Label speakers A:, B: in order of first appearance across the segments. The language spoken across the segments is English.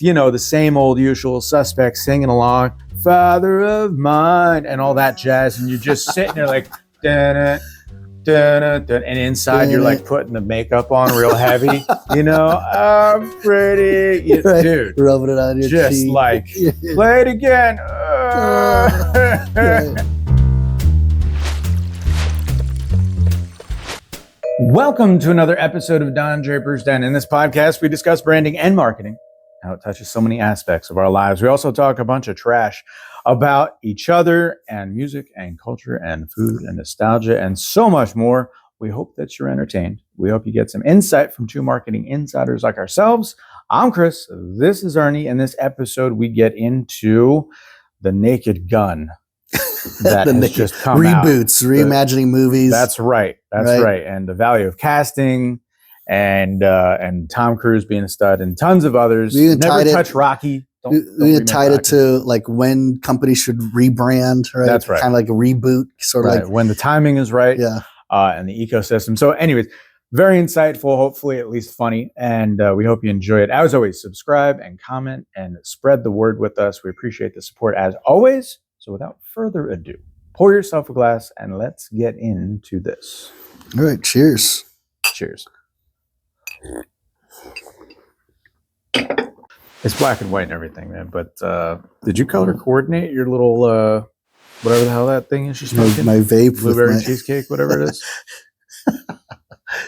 A: the same old usual suspects singing along, Father of Mine, and all that jazz, and you're just sitting there like, dun, dun, dun, dun, and inside you're like putting the makeup on real heavy, I'm pretty, dude,
B: rubbing it on your
A: just
B: cheek.
A: like, play it again.
B: Right.
A: Welcome to another episode of Don Draper's Den. In this podcast, we discuss branding and marketing, how it touches so many aspects of our lives. We also talk a bunch of trash about each other and music and culture and food and nostalgia and so much more. We hope that you're entertained. We hope you get some insight from two marketing insiders like ourselves. I'm Chris. This is Ernie. In this episode, we get into the Naked Gun that has just come
B: reboots,
A: out.
B: reimagining movies.
A: That's right. That's right. And the value of casting and Tom Cruise being a stud and tons of others. Never touch Rocky.
B: We tied it to like when companies should rebrand, right?
A: That's right.
B: Kind of like a reboot, sort of like
A: when the timing is right.
B: Yeah.
A: And the ecosystem. So anyways, very insightful, hopefully at least funny. And we hope you enjoy it. As always, subscribe and comment and spread the word with us. We appreciate the support as always. So without further ado, pour yourself a glass and let's get into this.
B: All right. Cheers.
A: Cheers. It's black and white and everything, man. But did you color coordinate your little whatever the hell that thing is? She's smoking?
B: My vape,
A: blueberry cheesecake, whatever it is.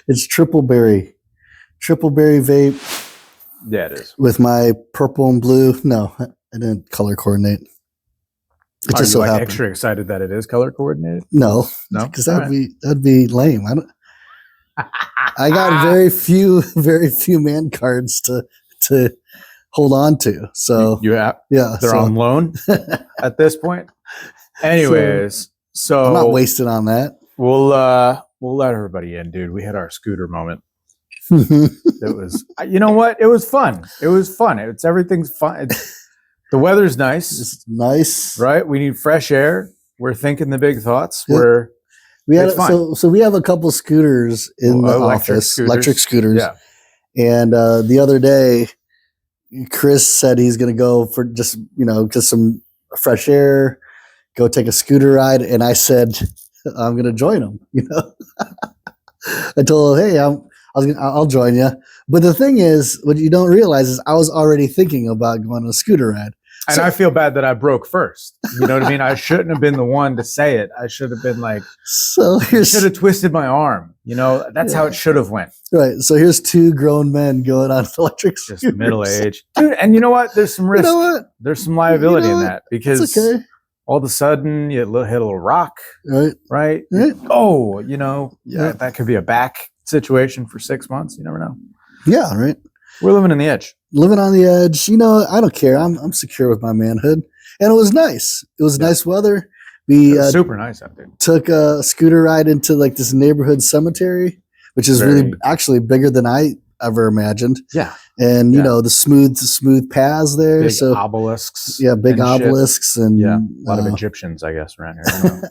B: It's triple berry vape.
A: Yeah, it is.
B: With my purple and blue. No, I didn't color coordinate. It just so happened.
A: Extra excited that it is color coordinated?
B: No, because that'd be lame. I got very few man cards to hold on to. So
A: they're on loan at this point. Anyways, so
B: I'm not wasted on that.
A: We'll let everybody in, dude. We had our scooter moment. It was, you know what? It was fun. Everything's fun. The weather's nice.
B: It's nice,
A: right? We need fresh air. We're thinking the big thoughts.
B: Yep. So we have a couple scooters in the office, electric scooters.
A: Yeah.
B: And the other day, Chris said he's going to go for just some fresh air, go take a scooter ride, and I said I'm going to join him. I told him, hey, I'll join you. But the thing is, what you don't realize is I was already thinking about going on a scooter ride.
A: And I feel bad that I broke first. You know what I mean? I shouldn't have been the one to say it. I should have been like, I should have twisted my arm. That's how it should have went.
B: Right. So here's two grown men going on electric scooters.
A: Just middle age. Dude, and you know what? There's some risk. There's some liability in that because all of a sudden you hit a little rock. Right? Oh, that could be a back situation for 6 months. You never know. Yeah,
B: right.
A: We're living on the edge.
B: Living on the edge. I don't care. I'm secure with my manhood. And it was nice. It was nice weather. We
A: super nice out there.
B: Took a scooter ride into like this neighborhood cemetery, which is really actually bigger than I ever imagined.
A: Yeah.
B: And the smooth paths there.
A: Big obelisks.
B: Yeah, big obelisks and
A: a lot of Egyptians, I guess, around here.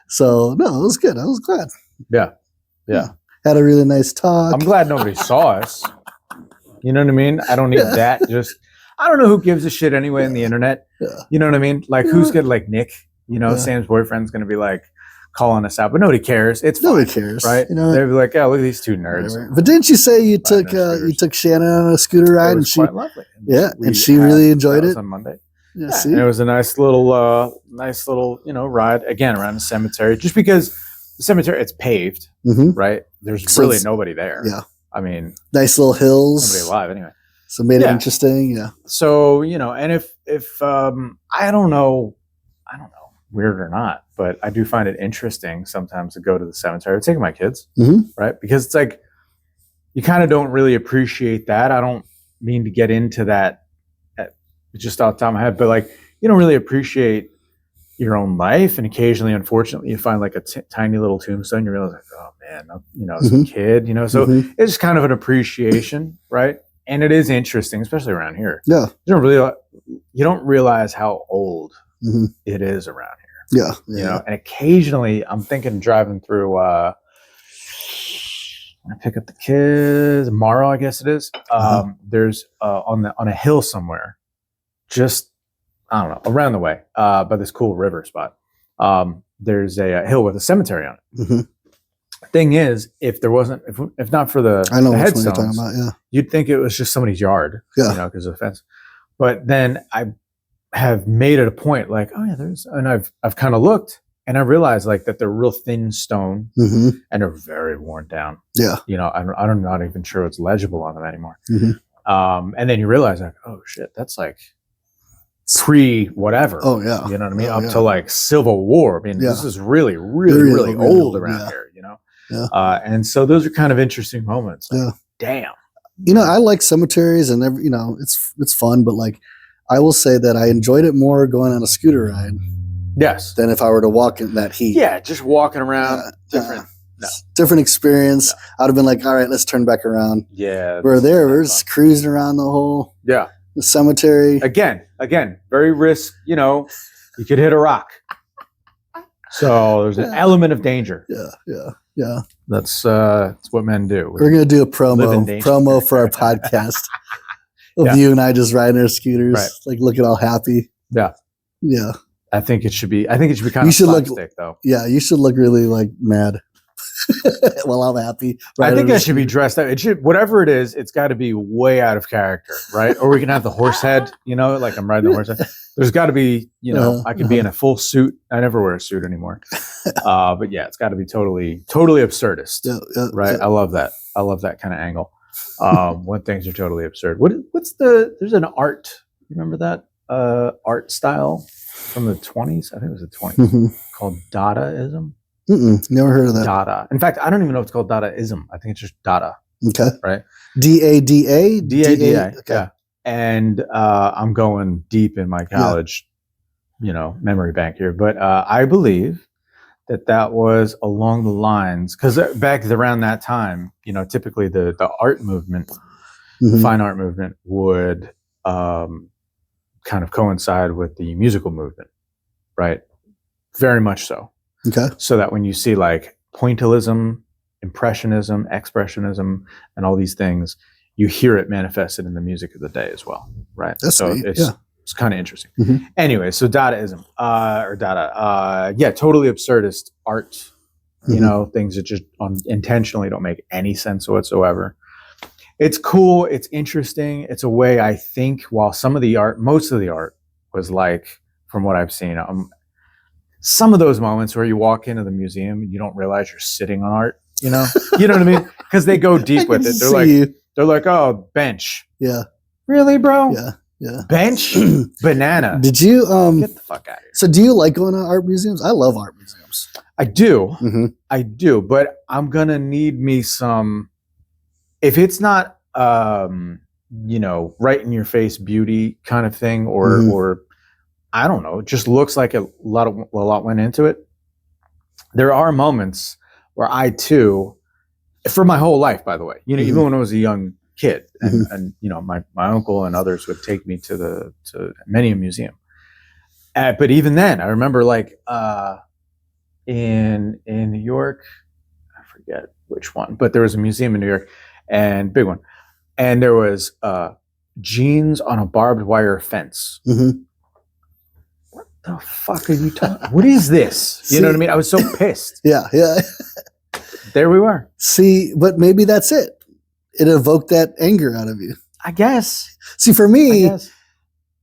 B: So no, it was good. I was glad.
A: Yeah.
B: Had a really nice talk.
A: I'm glad nobody saw us. You know what I mean? I don't need that. I don't know who gives a shit anyway on the internet. Yeah. You know what I mean? Like who's good? Like Nick, Sam's boyfriend's going to be like calling us out, but nobody cares. Nobody cares. Right. They'd be like, oh, look at these two nerds.
B: Right. But didn't you say you took Shannon on a scooter ride?
A: And she, quite lovely.
B: And she really enjoyed it
A: on Monday.
B: Yeah.
A: And it was a nice little, ride again around the cemetery, just because the cemetery, it's paved, right? There's really nobody there.
B: Yeah.
A: I mean,
B: nice little hills.
A: Nobody alive anyway.
B: So made it interesting. Yeah.
A: So, and if I don't know, weird or not, but I do find it interesting sometimes to go to the cemetery. I'm taking my kids, right? Because it's like, you kind of don't really appreciate that. I don't mean to get into that just off the top of my head, but like, you don't really appreciate your own life. And occasionally, unfortunately, you find like a tiny little tombstone. You realize like, oh man, as a kid, so it's just kind of an appreciation, right? And it is interesting, especially around here.
B: Yeah.
A: You don't realize how old it is around here.
B: Yeah.
A: And occasionally I'm thinking driving through I pick up the kids tomorrow, I guess it is. There's on a hill somewhere, just I don't know, around the way, by this cool river spot. There's a hill with a cemetery on it.
B: Mm-hmm.
A: Thing is, if there wasn't, if not for the,
B: I know
A: the
B: which one you're
A: headstones,
B: talking about. Yeah,
A: you'd think it was just somebody's yard, because of the fence. But then I have made it a point, like, oh yeah, and I've kind of looked, and I realized like that they're real thin stone,
B: mm-hmm.
A: and they're very worn down.
B: Yeah,
A: I'm not even sure what's legible on them anymore.
B: Mm-hmm.
A: And then you realize like, oh shit, that's like pre whatever.
B: Oh yeah,
A: you know what I mean? Up to like Civil War. I mean, this is really old around here.
B: Yeah.
A: And so those are kind of interesting moments. Like, damn.
B: I like cemeteries, and it's fun, but like I will say that I enjoyed it more going on a scooter ride.
A: Yes.
B: Than if I were to walk in that heat.
A: Yeah, just walking around.
B: Different experience. I'd have been like, all right, let's turn back around.
A: Yeah.
B: We're just cruising around the cemetery.
A: Again, very risk, you could hit a rock. So there's an element of danger.
B: Yeah.
A: That's what men do.
B: We're going to do a promo for our podcast of you and I just riding our scooters, like looking all happy.
A: Yeah.
B: Yeah.
A: I think it should be kind of slapstick, though.
B: Yeah, you should look really like mad. Well, I'm happy.
A: I think I should be dressed up. It should, whatever it is, it's got to be way out of character, right? Or we can have the horse head, like I'm riding the horse head. There's got to be, I could be in a full suit. I never wear a suit anymore. But yeah, it's got to be totally absurdist, right?
B: Yeah.
A: I love that. I love that kind of angle. When things are totally absurd. There's an art. You remember that art style from the 20s? I think it was the 20s, called Dadaism.
B: Never heard of that.
A: Dada. In fact, I don't even know if it's called Dadaism. I think it's just Dada.
B: Okay.
A: Right?
B: D-A-D-A?
A: D-A-D-A. Okay. Yeah. And I'm going deep in my college, memory bank here. But I believe that was along the lines, because back around that time, typically the art movement, the fine art movement would kind of coincide with the musical movement, right? Very much so.
B: Okay.
A: So that when you see like pointillism, impressionism, expressionism, and all these things, you hear it manifested in the music of the day as well, right?
B: That's
A: so
B: neat.
A: It's kind of interesting. Anyway, so Dadaism, totally absurdist art, things that just intentionally don't make any sense whatsoever. It's cool. It's interesting. It's a way, I think, while most of the art was like, from what I've seen, some of those moments where you walk into the museum and you don't realize you're sitting on art, you know what I mean? Because they go deep with it. They're like, oh, bench.
B: Yeah.
A: Really, bro?
B: Yeah.
A: Bench? Banana.
B: Did you
A: get the fuck out of here.
B: So do you like going to art museums? I love art museums.
A: I do. I do, but I'm gonna need me some, if it's not right in your face beauty kind of thing, or I don't know, it just looks like a lot went into it. There are moments where I too, for my whole life, by the way, even when I was a young kid, and my uncle and others would take me to many a museum. But even then, I remember like in New York, I forget which one, but there was a museum in New York, and big one, and there was jeans on a barbed wire fence. What the fuck are you talking? What is this? You know what I mean? I was so pissed.
B: Yeah.
A: There we were.
B: See, but maybe that's it. It evoked that anger out of you,
A: I guess.
B: See, for me,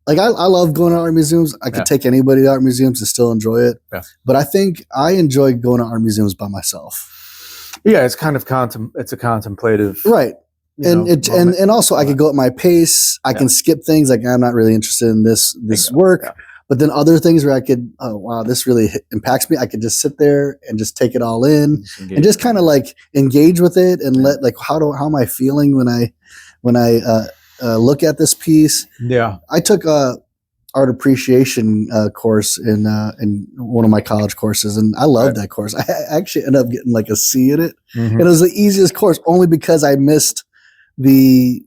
B: like I love going to art museums. I could take anybody to art museums and still enjoy it. Yeah. But I think I enjoy going to art museums by myself.
A: Yeah, it's kind of it's a contemplative,
B: right? And also I could go at my pace. I can skip things like I'm not really interested in this work. Yeah. But then other things where I could, oh wow, this really impacts me. I could just sit there and just take it all in and just kind of like engage with it and let like how am I feeling when I look at this piece?
A: Yeah,
B: I took a art appreciation course in one of my college courses, and I loved that course. I actually ended up getting like a C in it, and it was the easiest course only because I missed we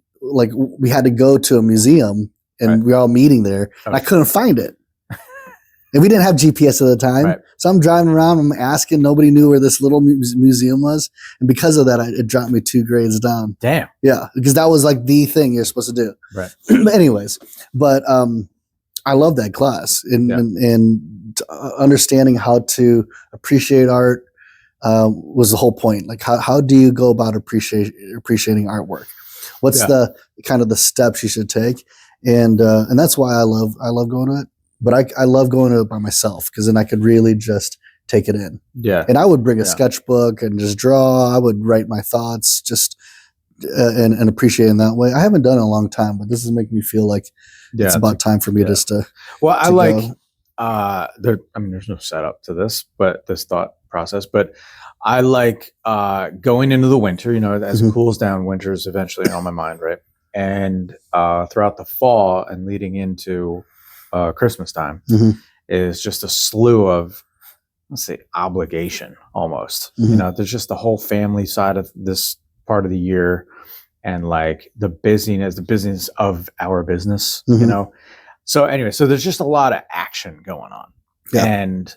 B: had to go to a museum and we were all meeting there, and I couldn't find it. And we didn't have GPS at the time.
A: Right.
B: So I'm driving around, I'm asking, nobody knew where this little museum was. And because of that, it dropped me 2 grades down.
A: Damn.
B: Yeah, because that was like the thing you're supposed to do.
A: Right.
B: But anyways, I love that class and understanding how to appreciate art was the whole point. Like how do you go about appreciating artwork? What's the kind of the steps you should take? And that's why I love going to it. But I love going to it by myself because then I could really just take it in. Yeah. And I would bring a sketchbook and just draw. I would write my thoughts just and appreciate in that way. I haven't done it in a long time, but this is making me feel like it's about time for me just to.
A: Well, I like there's no setup to this, but this thought process, but I like going into the winter, as it cools down, winter's eventually on my mind, right? And throughout the fall and leading into Christmas time is just a slew of, let's say, obligation almost. There's just the whole family side of this part of the year and like the busyness of our business, So anyway, so there's just a lot of action going on. Yeah. And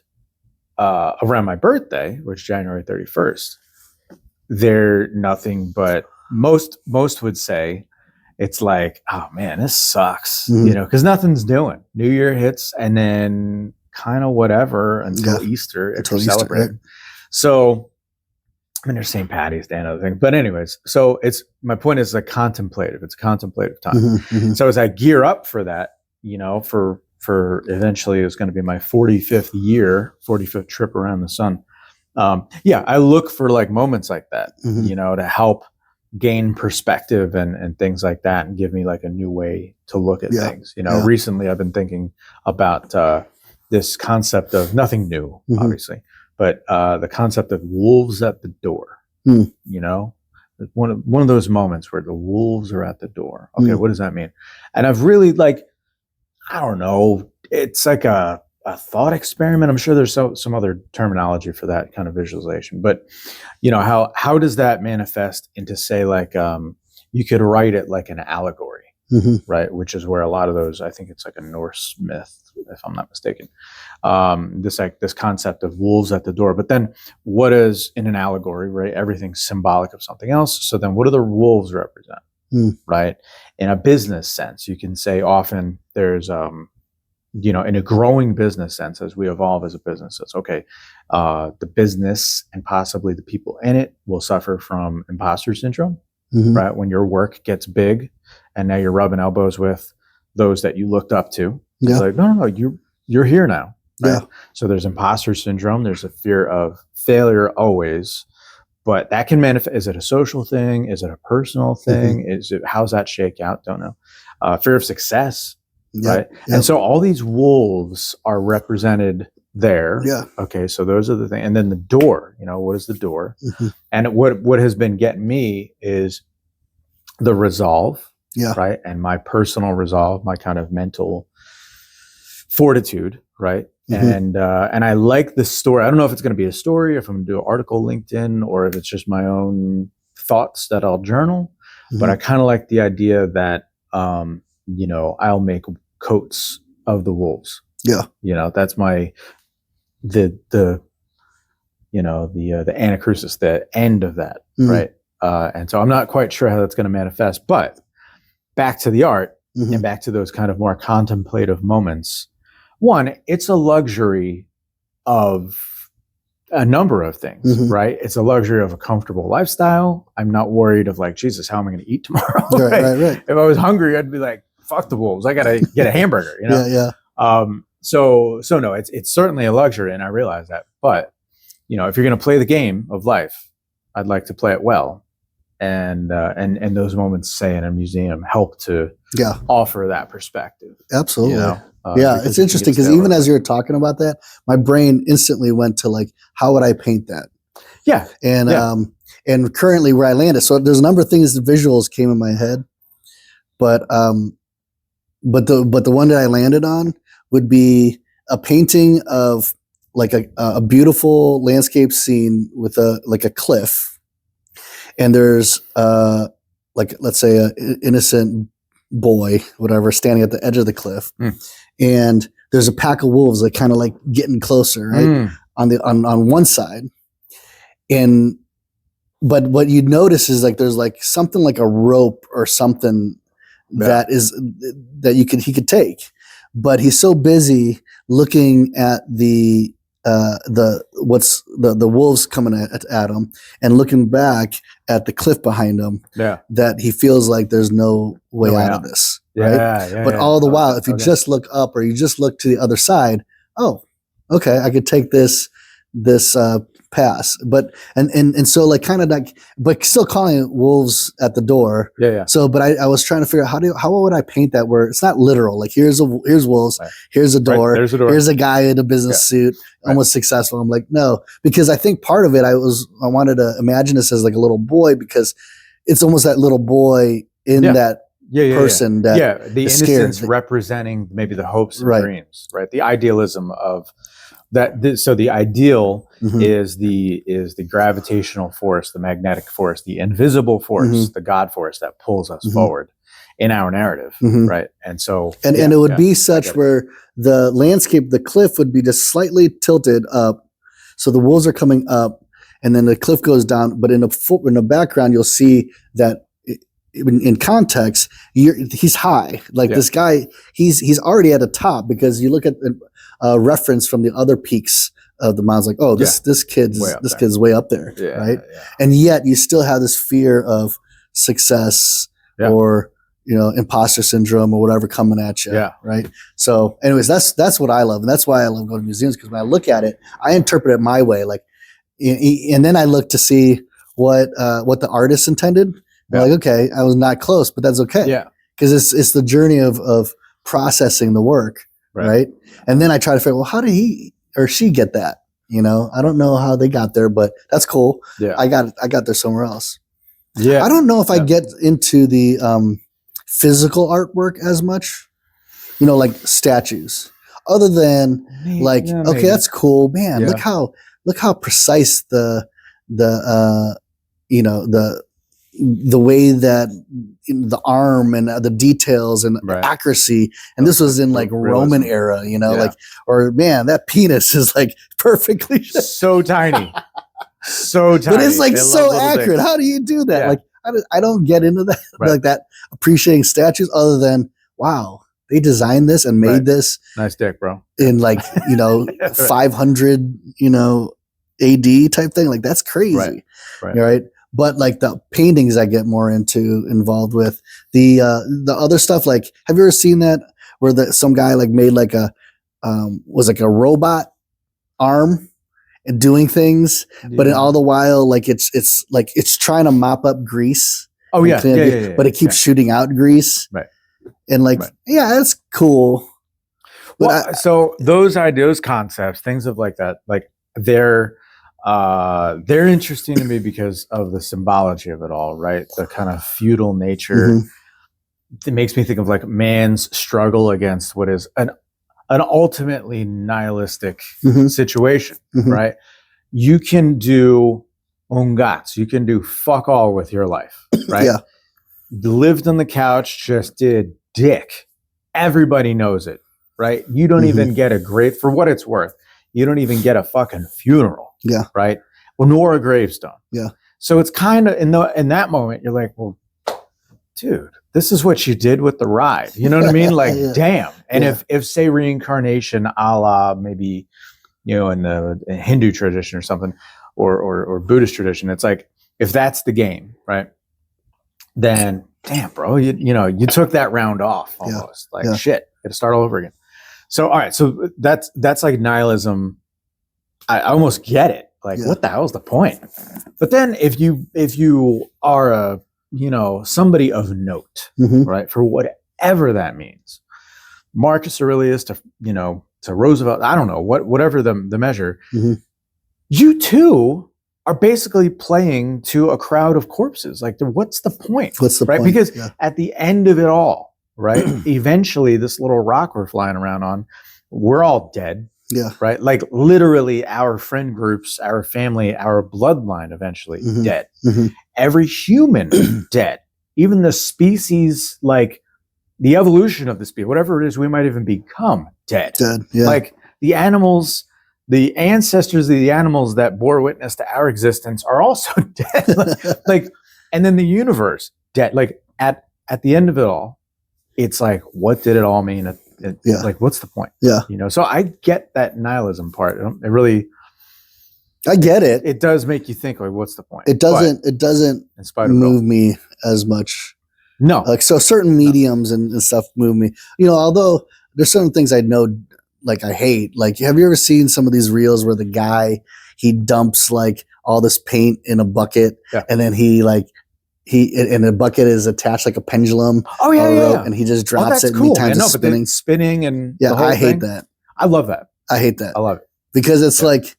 A: around my birthday, which is January 31st, they're nothing but most would say it's like, oh man, this sucks, because nothing's doing. New Year hits and then kind of whatever until Easter if you're celebrating. Right? So, I mean, there's St. Patty's Day and other things. But anyways, so my point is like contemplative. It's a contemplative time. So as I gear up for that, for eventually it's going to be my 45th trip around the sun. I look for like moments like that, to help gain perspective and things like that and give me like a new way to look at things. Recently I've been thinking about this concept of nothing new, obviously, but the concept of wolves at the door, one of those moments where the wolves are at the door. Okay. What does that mean? And I've really I don't know. It's like a thought experiment. I'm sure there's some other terminology for that kind of visualization, but how does that manifest into, say, like you could write it like an allegory, right? Which is where a lot of those, I think it's like a Norse myth, if I'm not mistaken. This concept of wolves at the door, but then what is in an allegory, right? Everything's symbolic of something else. So then what do the wolves represent? Right? In a business sense, you can say often there's, in a growing business sense, as we evolve as a business, it's okay. The business and possibly the people in it will suffer from imposter syndrome, right? When your work gets big and now you're rubbing elbows with those that you looked up to. It's like, no, you're here now. Right? Yeah. So there's imposter syndrome. There's a fear of failure always. But that can manifest. Is it a social thing? Is it a personal thing? How's that shake out? Don't know. Fear of success, right? And so all these wolves are represented there. Yeah. Okay. So those are the things. And then the door, what is the door? And what has been getting me is the resolve, right? And my personal resolve, my kind of mental fortitude, right? And I like the story. I don't know if it's going to be a story, or if I'm going to do an article LinkedIn, or if it's just my own thoughts that I'll journal. But I kind of like the idea that, I'll make coats of the wolves. Yeah. That's my, the anacrusis, the end of that. Right. And so I'm not quite sure how that's going to manifest, but back to the art and back to those kind of more contemplative moments. One, it's a luxury of a number of things, right? It's a luxury of a comfortable lifestyle. I'm not worried of like, Jesus, how am I going to eat tomorrow? Right. If I was hungry, I'd be like, fuck the wolves. I got to get a hamburger, So no, it's certainly a luxury, and I realize that. But, if you're going to play the game of life, I'd like to play it well. And those moments, say, in a museum help to offer that perspective.
B: Absolutely. It's interesting because even as you're talking about that, my brain instantly went to like, how would I paint that? Yeah. And currently where I landed, so there's a number of things, the visuals came in my head, but the one that I landed on would be a painting of like a beautiful landscape scene with a cliff, and there's like, let's say, an innocent boy, whatever, standing at the edge of the cliff. And there's a pack of wolves like kind of like getting closer, right? On one side. But what you notice is like there's like something like a rope or something that he could take, but he's so busy looking at the wolves coming at him and looking back at the cliff behind him that he feels like there's no way out of this, right? But all the while, if you just look up or you just look to the other side, oh, okay, I could take this pass, but and so like kind of like, but still calling it wolves at the door. So, but I was trying to figure out how would I paint that where it's not literal. Like here's wolves, here's a door, here's a guy in a business suit, almost successful. I'm like, no, because I think part of it I wanted to imagine this as like a little boy, because it's almost that little boy in that person that
A: the
B: is
A: innocence
B: scared.
A: representing maybe the hopes and dreams, right? The idealism of that. So the ideal is the gravitational force, the magnetic force, the invisible force, the God force that pulls us forward in our narrative, right? And so,
B: and it would be such where the landscape, the cliff would be just slightly tilted up, so the wolves are coming up, and then the cliff goes down. But in the background, you'll see that in context, he's high. Like this guy, he's already at the top, because you look at a reference from the other peaks of the mountains, like, oh, this kid's way up there, right? And yet you still have this fear of success or imposter syndrome or whatever coming at you, right? So, anyways, that's what I love, and that's why I love going to museums, because when I look at it, I interpret it my way, like, and then I look to see what the artist intended. Like, okay, I was not close, but that's okay. Because it's the journey of processing the work, right? And then I try to figure, well, how did he or she get that? I don't know how they got there, but that's cool. I got there somewhere else. I don't know if I get into the physical artwork as much, like statues. Other than okay, that's cool, man. Look how precise the way that the arm and the details and accuracy, and this was in like Roman era, like, or man, that penis is like perfectly
A: so tiny, so tiny,
B: but it's like so accurate. How do you do that? Like, I don't get into that, like that appreciating statues, other than, wow, they designed this and made this
A: nice dick, bro,
B: in like 500 AD type thing. Like, that's crazy, right? But like the paintings I get more involved with, the other stuff, like, have you ever seen that where some guy like made like was like a robot arm and doing things, but all the while, like it's like it's trying to mop up grease. But it keeps shooting out grease. And like, that's cool. But
A: so those ideas, concepts, things of like that, like they're interesting to me because of the symbology of it all, right? The kind of feudal nature. It makes me think of like man's struggle against what is an ultimately nihilistic situation, right? You can do ungats, you can do fuck all with your life, right? Lived on the couch, just did dick. Everybody knows it, right? You don't even get a great, for what it's worth, you don't even get a fucking funeral. Right. Well, nor a gravestone. So it's kind of in that moment, you're like, well, dude, this is what you did with the ride. You know what I mean? Like, damn. And if say reincarnation, a la maybe, in the Hindu tradition or something, or Buddhist tradition, it's like, if that's the game, right? Then damn, bro, you took that round off almost. Like shit, got to start all over again. So all right, so that's like nihilism. I almost get it. Like, what the hell is the point? But then if you are a, somebody of note, right, for whatever that means, Marcus Aurelius to Roosevelt, I don't know, whatever the measure, you too are basically playing to a crowd of corpses. Like, what's the point?
B: What's the point?
A: Because at the end of it all, right, eventually this little rock we're flying around on, we're all dead. Right. Like literally our friend groups, our family, our bloodline eventually dead. Every human dead. Even the species like the evolution of the species, whatever it is, we might even become dead.
B: Yeah.
A: Like the animals, the ancestors of the animals that bore witness to our existence are also dead. Like, and then the universe dead. Like at the end of it all, it's like, what did it all mean? Like, what's the point?
B: Yeah.
A: You know, so I get that nihilism part. It really,
B: I get it.
A: It does make you think, like, what's the point?
B: It doesn't move me as much.
A: No.
B: Like, so certain mediums and stuff move me, you know, although there's certain things I know, like I hate. Like, have you ever seen some of these reels where the guy, he dumps like all this paint in a bucket and then and the bucket is attached like a pendulum.
A: Oh yeah.
B: And he just drops it and
A: cool,
B: he times it
A: spinning and
B: I hate that.
A: I love that.
B: I hate that.
A: I love it.
B: Because it's like,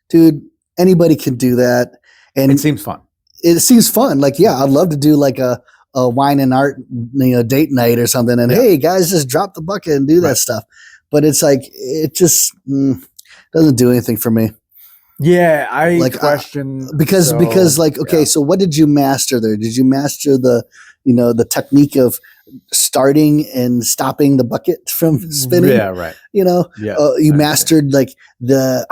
B: dude, anybody can do that. And
A: it seems fun.
B: It seems fun. Like, yeah, I'd love to do like a wine and art, you know, date night or something. And hey, guys, just drop the bucket and do that stuff. But it's like, it just doesn't do anything for me.
A: Yeah, I question
B: because like, okay, so what did you master there? Did you master the technique of starting and stopping the bucket from spinning?
A: Yeah, right.
B: You know, you mastered like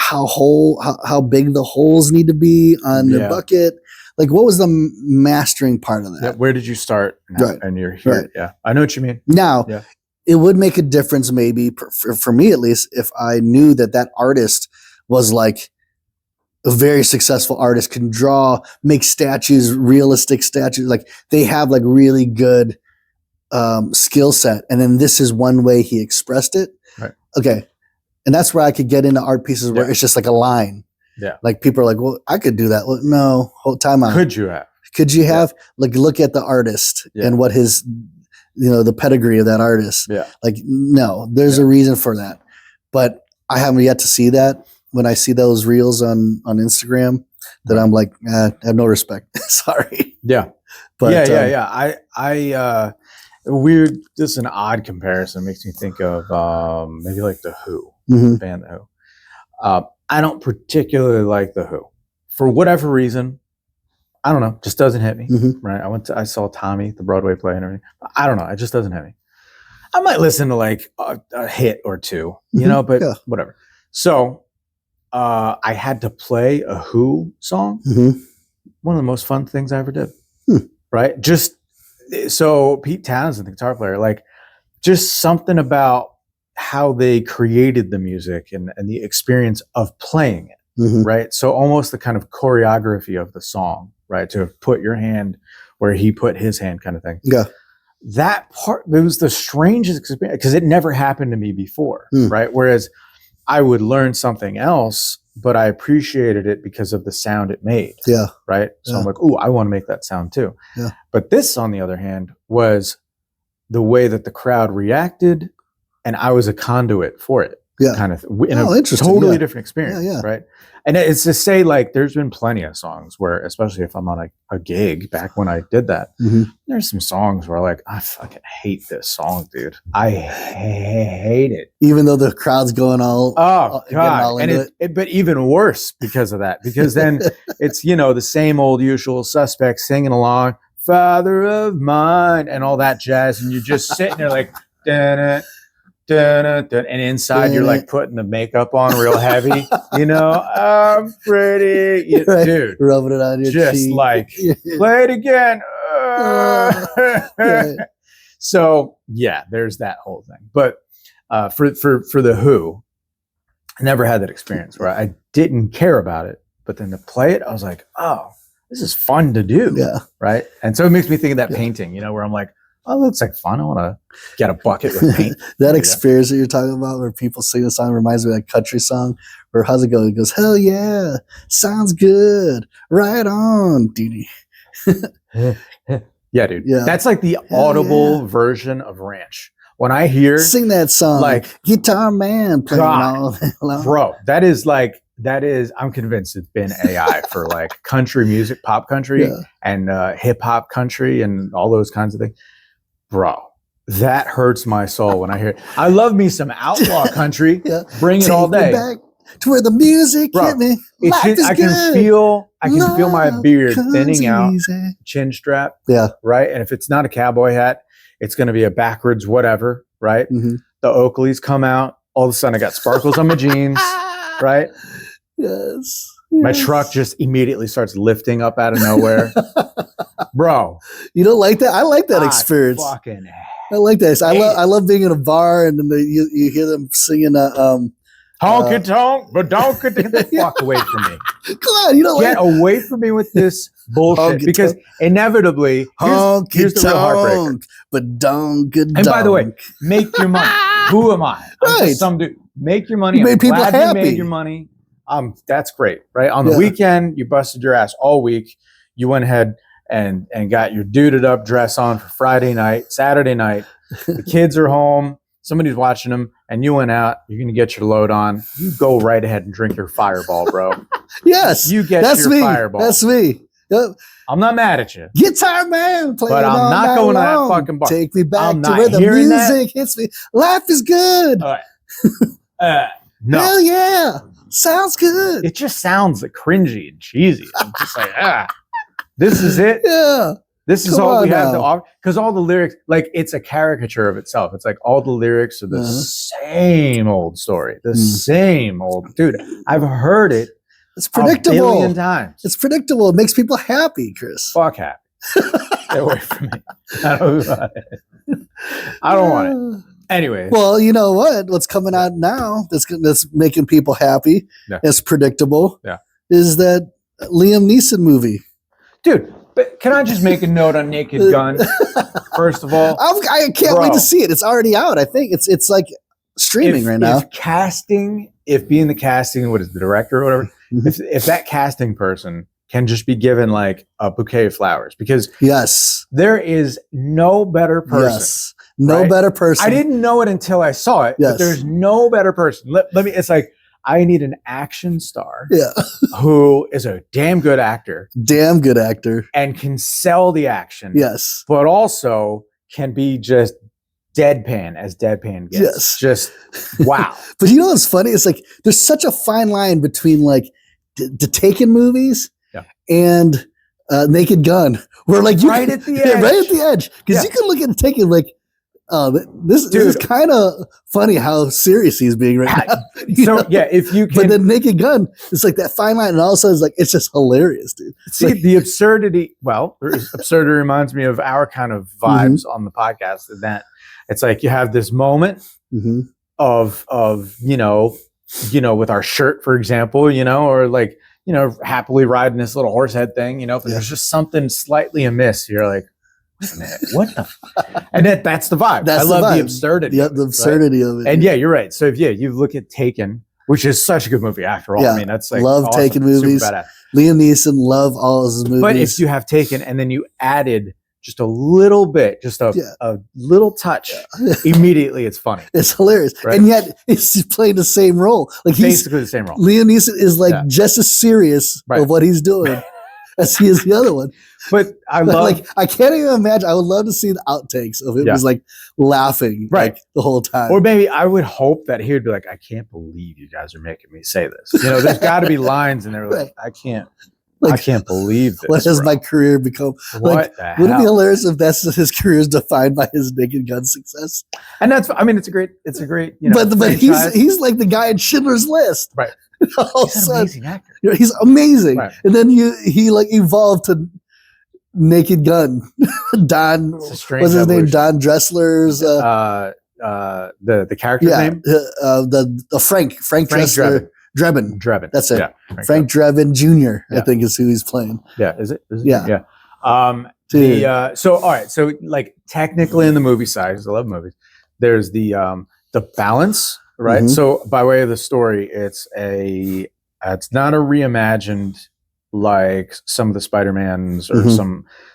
B: how big the holes need to be on the bucket. Like, what was the mastering part of that?
A: Yeah, where did you start? And you're here. Right. Yeah, I know what you mean.
B: Now, it would make a difference, maybe for me at least, if I knew that artist was like a very successful artist, can draw, make statues, realistic statues. Like, they have like really good skill set. And then this is one way he expressed it.
A: Right.
B: Okay. And that's where I could get into art pieces where it's just like a line.
A: Yeah.
B: Like, people are like, well, I could do that. Well, no, hold time out.
A: Could you have?
B: Like, look at the artist and what his, the pedigree of that artist.
A: Yeah.
B: Like, no, there's a reason for that. But I haven't yet to see that. When I see those reels on Instagram, that I'm like, I have no respect. Sorry.
A: Yeah.
B: But
A: I weird, this is an odd comparison. It makes me think of maybe like The Who, the band The Who. I don't particularly like The Who. For whatever reason, I don't know, just doesn't hit me. Right. I saw Tommy, the Broadway play and everything. I don't know, it just doesn't hit me. I might listen to like a hit or two, but whatever. So I had to play a Who song. One of the most fun things I ever did. Right. Just so Pete Townsend, the guitar player, like, just something about how they created the music and the experience of playing it. Right. So almost the kind of choreography of the song, right. To put your hand where he put his hand, kind of thing.
B: Yeah.
A: That part, it was the strangest experience because it never happened to me before. Right. Whereas I would learn something else, but I appreciated it because of the sound it made.
B: Yeah.
A: Right. So I'm like, ooh, I want to make that sound too.
B: Yeah.
A: But this, on the other hand, was the way that the crowd reacted, and I was a conduit for it.
B: Yeah.
A: Kind of in a totally different experience.
B: Yeah.
A: Right. And it's to say, like, there's been plenty of songs where, especially if I'm on a gig back when I did that, there's some songs where like, I fucking hate this song, dude. I hate it.
B: Even though the crowd's going all,
A: God. And but even worse because of that, because then it's, the same old usual suspects singing along, Father of Mine, and all that jazz. And you're just sitting there like, dun, dun, dun, dun, and inside you're like putting the makeup on real heavy, I'm pretty, dude,
B: rubbing it on your
A: just
B: cheek.
A: Like, play it again. So yeah, there's that whole thing. But for the Who, I never had that experience where I didn't care about it, but then to play it, I was like, oh, this is fun to do.
B: Yeah.
A: Right. And so it makes me think of that painting, where I'm like, oh, that's like fun. I want to get a bucket with paint.
B: That experience that you're talking about where people sing a song reminds me of that country song where how's it go? It goes, hell yeah, sounds good. Right on, duty.
A: Yeah, dude. Yeah. That's like the audible version of Ranch. When I hear
B: sing that song,
A: like
B: Guitar Man playing all long.
A: Bro, that is, I'm convinced it's been AI for like country music, pop country and hip hop country and all those kinds of things. Bro, that hurts my soul when I hear it. I love me some outlaw country. Bring it all day.
B: Back to where the music hit me.
A: I can feel my beard thinning out, chin strap.
B: Yeah.
A: Right. And if it's not a cowboy hat, It's going to be a backwards whatever, right?
B: Mm-hmm.
A: The Oakleys come out. All of a sudden, I got sparkles on my jeans, right?
B: Yes.
A: My truck just immediately starts lifting up out of nowhere. Bro.
B: You don't like that? I like that experience.
A: Fucking
B: I like that. I love being in a bar and then you hear them singing
A: honky tonk, but don't get the fuck away from me.
B: Come on, you don't
A: get away from me with this bullshit because inevitably here's the real heartbreaker.
B: But don't get
A: And by the way, make your money. Who am I? I'm just some dude. Make your money. I'm glad you made your money. That's great, right? On the weekend, you busted your ass all week. You went ahead and got your duded up dress on for Friday night, Saturday night. The kids are home. Somebody's watching them, and you went out. You're going to get your load on. You go right ahead and drink your Fireball, bro.
B: Yes.
A: You get your Fireball.
B: That's me. Yep.
A: I'm not mad at you.
B: Guitar man,
A: but I'm not going to that fucking bar.
B: Take me back to where the music hits me. Life is good.
A: All right. No.
B: Hell yeah. Sounds good.
A: It just sounds like cringy and cheesy. I'm just like, this is it?
B: Yeah.
A: This is all we have to offer. Because all the lyrics, like, it's a caricature of itself. It's like all the lyrics are the same old story. The same old. Dude, I've heard it.
B: It's predictable.
A: A billion times.
B: It's predictable. It makes people happy, Chris.
A: Fuck happy. Get away from me. I don't want it. I don't want it. Anyway.
B: Well, you know what? What's coming out now that's making people happy, that's predictable, is that Liam Neeson movie.
A: Dude, but can I just make a note on Naked Gun? First of all.
B: I can't wait to see it. It's already out. I think it's like streaming right now.
A: If being the casting, what is the director or whatever, if that casting person can just be given like a bouquet of flowers, because there is no better person.
B: No better person.
A: I didn't know it until I saw it, but there's no better person. Let me, it's like, I need an action star who is a damn good actor.
B: Damn good actor.
A: And can sell the action.
B: Yes.
A: But also can be just deadpan as deadpan gets.
B: Yes.
A: Just, wow.
B: But you know what's funny? It's like, there's such a fine line between like the Taken movies and Naked Gun. Where like you
A: right at the edge.
B: Right at the edge. Because you can look at Taken like, this is kind of funny how serious he's being right now.
A: If you can.
B: But then Naked Gun, it's like that fine line, and all of a sudden, it's like it's just hilarious, dude.
A: See, the absurdity. Well, absurdity reminds me of our kind of vibes on the podcast. That it's like you have this moment of you know, with our shirt, for example, or like happily riding this little horse head thing, but there's just something slightly amiss. You're like, wait a minute, what the? And that's the vibe. I love the absurdity.
B: Yeah, the absurdity of it.
A: And you're right. So if you look at Taken, which is such a good movie after all.
B: Yeah.
A: I mean, that's like
B: love
A: awesome,
B: Taken movies. Liam Neeson, love all his movies.
A: But if you have Taken and then you added just a little bit, just a little touch, immediately it's funny.
B: It's hilarious. Right? And yet he's playing the same role. Like he's
A: basically the same role.
B: Liam Neeson is like just as serious of what he's doing as he is the other one.
A: But I
B: can't even imagine. I would love to see the outtakes of it. Was like laughing like the whole time.
A: Or maybe I would hope that he would be like, I can't believe you guys are making me say this. There's got to be lines in there like, I can't believe this.
B: What has my career become? Would it be hilarious if that's his career is defined by his Naked Gun success?
A: And it's a great,
B: but he's like the guy in Schindler's List.
A: Right.
B: He's an
A: amazing actor.
B: He's amazing. Right. And then he like evolved to Naked Gun. Don, what's his name? Don Dressler's
A: the character's name?
B: The Frank Dressler. Drebin. That's it.
A: Yeah,
B: Frank Drebin Jr. I think is who he's playing.
A: Yeah, is it?
B: Yeah.
A: So all right, so like technically in the movie side, because I love movies, there's the balance, right? So by way of the story, it's not a reimagined like some of the Spider-Mans or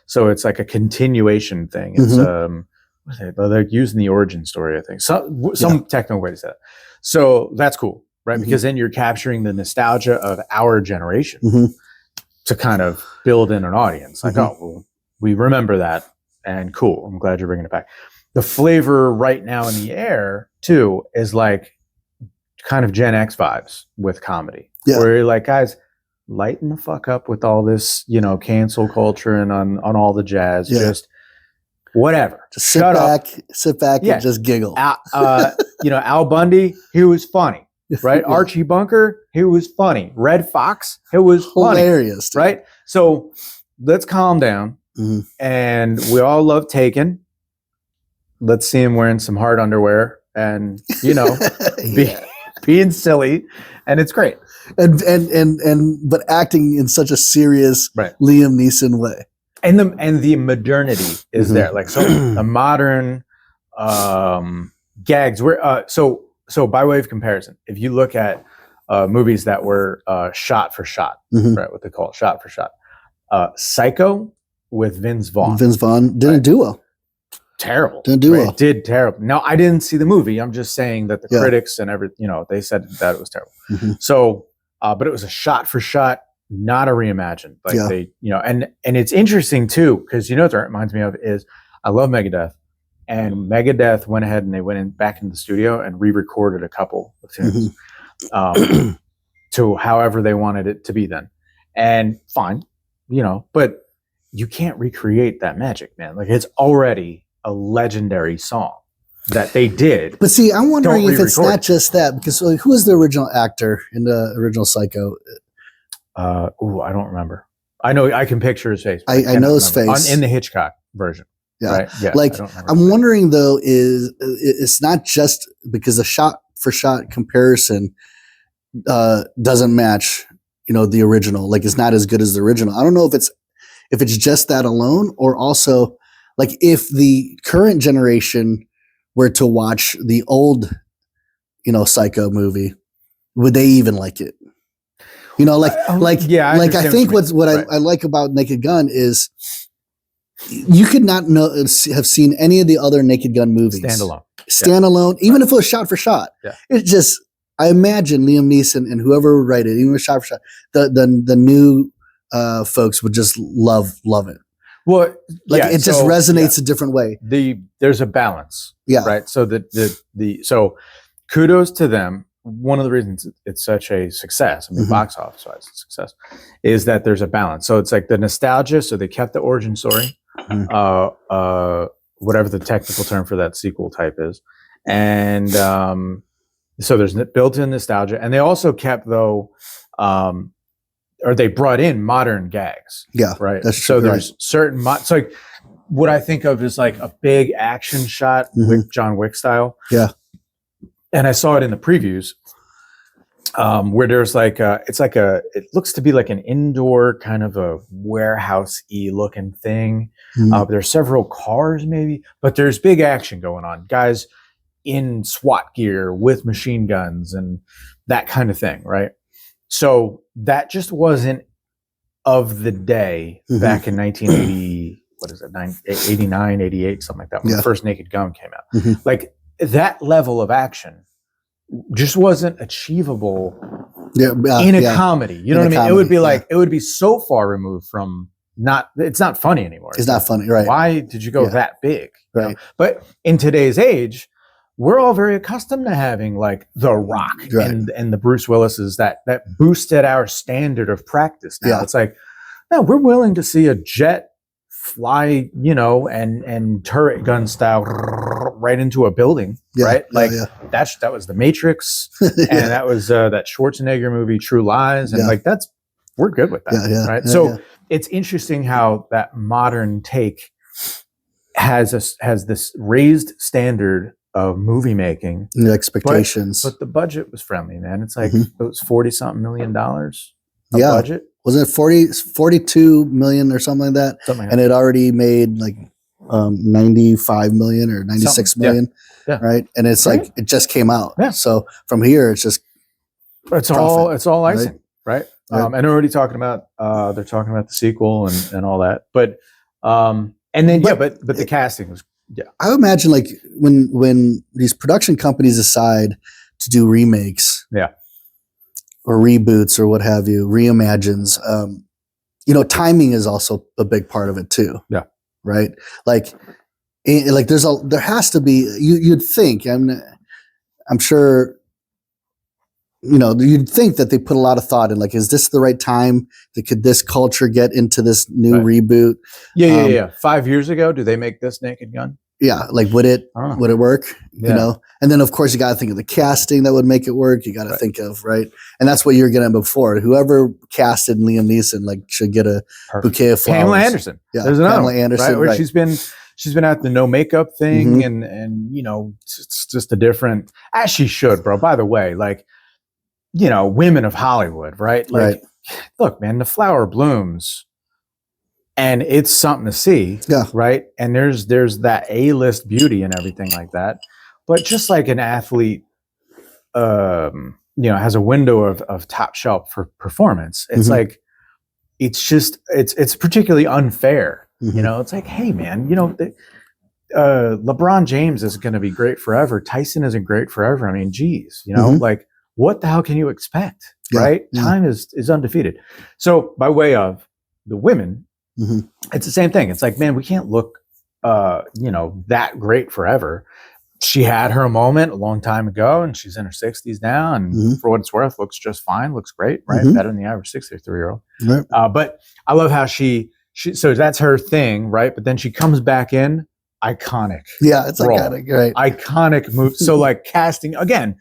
A: so it's like a continuation thing. It's they're using the origin story, I think. Some technical way to say it. So that's cool, right? Because then you're capturing the nostalgia of our generation to kind of build in an audience. Like, oh, well, we remember that, and cool. I'm glad you're bringing it back. The flavor right now in the air too is like kind of Gen X vibes with comedy, where you're like, guys, lighten the fuck up with all this, cancel culture and on all the jazz. Just whatever.
B: Just sit back
A: Yeah.
B: and just giggle.
A: Al Bundy, he was funny, right?
B: Yeah.
A: Archie Bunker, he was funny. Red Fox, it was funny,
B: Hilarious, dude.
A: right? So let's calm down.
B: Mhm.
A: And we all love Taken. Let's see him wearing some hard underwear and, being silly. And it's great.
B: But acting in such a serious
A: Right.
B: Liam Neeson way.
A: And the modernity is there. Like, so the modern gags were, so by way of comparison, if you look at movies that were shot for shot, right? What they call it, shot for shot. Psycho with Vince Vaughn.
B: Vince Vaughn didn't do well.
A: Terrible.
B: Didn't do well.
A: Did terrible. No, I didn't see the movie. I'm just saying that the critics and they said that it was terrible. So, but it was a shot for shot, not a reimagined. Like they, and it's interesting too, because what that reminds me of is I love Megadeth, and Megadeth went ahead and they went back into the studio and re-recorded a couple of tunes to however they wanted it to be then. And fine, but you can't recreate that magic, man. Like, it's already a legendary song that they did.
B: But see, I'm wondering if it's not just that, because who was the original actor in the original Psycho?
A: I don't remember. I know I can picture his face.
B: I know his face
A: in the Hitchcock version.
B: Yeah,
A: right? Yeah.
B: Like, I'm wondering though, is it's not just because the shot for shot comparison doesn't match, the original. Like, it's not as good as the original. I don't know if it's just that alone, or also like if the current generation were to watch the old, Psycho movie, would they even like it? I think what I like about Naked Gun is you could not have seen any of the other Naked Gun movies. Standalone, even if it was shot for shot. Yeah. It's just, I imagine Liam Neeson and whoever would write it, even with shot for shot, the new folks would just love it.
A: Well,
B: it just resonates a different way.
A: There's a balance, right? So so kudos to them. One of the reasons it's such a success, box office wise success, is that there's a balance. So it's like the nostalgia. So they kept the origin story, whatever the technical term for that sequel type is, and so there's built-in nostalgia, and they also kept or they brought in modern gags. Yeah, right. That's true. So there's certain it's like what I think of as like a big action shot with John Wick style. Yeah. And I saw it in the previews where there's it looks to be like an indoor kind of a warehouse-y looking thing. There's several cars maybe, but there's big action going on. Guys in SWAT gear with machine guns and that kind of thing, right? So that just wasn't of the day back in 1980, 89, 88, something like that, when the first Naked Gun came out. Like, that level of action just wasn't achievable in a comedy. You know what I mean? Comedy, it would be it would be so far removed from it's not funny anymore.
B: It's not funny, right?
A: Why did you go that big? Right. But in today's age, we're all very accustomed to having like The Rock and the Bruce Willises that boosted our standard of practice. Now it's like, no, we're willing to see a jet fly, and turret gun style right into a building, right? Like that was The Matrix, and that was that Schwarzenegger movie, True Lies, and we're good with that, right? So it's interesting how that modern take has this raised standard of movie making,
B: the expectations,
A: but the budget was friendly, man. It's like it was $40-something million budget.
B: Wasn't it 42 million or something like that? And it already made like 95 million or 96 million, right? And it's like it just came out. Yeah. So from here, it's just
A: it's all icing, right? And they're already talking about the sequel and all that. But but the casting was
B: I would imagine like when these production companies decide to do remakes, or reboots or what have you, reimagines, timing is also a big part of it too. Yeah. Right. Like there has to be, you'd think, I'm sure you'd think that they put a lot of thought in, like, is this the right time? Could this culture get into this new reboot?
A: Yeah. 5 years ago, do they make this Naked Gun?
B: Yeah, like would it work?
A: Yeah.
B: And then of course you got to think of the casting that would make it work. You got to think of and that's what you're getting before. Whoever casted Liam Neeson should get a bouquet of flowers.
A: Pamela Anderson.
B: Yeah,
A: there's another
B: Pamela Anderson,
A: where she's been at the no makeup thing, and it's just a different, as she should, bro. By the way, like women of Hollywood, right? Like, look, man, the flower blooms. And it's something to see, right? And there's that A-list beauty and everything like that. But just like an athlete, has a window of top shelf for performance, it's like, it's particularly unfair. It's like, hey, man, LeBron James is going to be great forever. Tyson isn't great forever. I mean, geez, like, what the hell can you expect, right? Time is undefeated. So by way of the women, it's the same thing. It's like, man, we can't look, that great forever. She had her moment a long time ago, and she's in her 60s now, and for what it's worth, looks just fine, looks great, right? Better than the average 63-year-old. Right. But I love how she so that's her thing, right? But then she comes back in, iconic.
B: Yeah, it's role. Iconic, right?
A: Iconic move. So like casting again.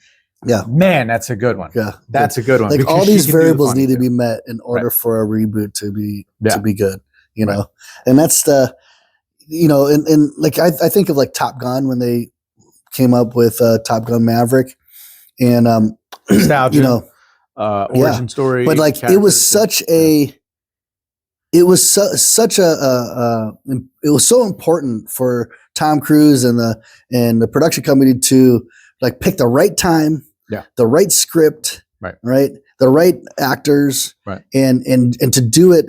A: Yeah, man, that's a good one.
B: Yeah,
A: that's a good one.
B: Like all these variables need to be met in order for a reboot to be good. And that's the, and like I think of like Top Gun when they came up with Top Gun Maverick, and
A: nostalgia, origin story,
B: but like it was such a, it was such a it was so important for Tom Cruise and the production company to like pick the right time, the right script, right, the right actors, and to do it,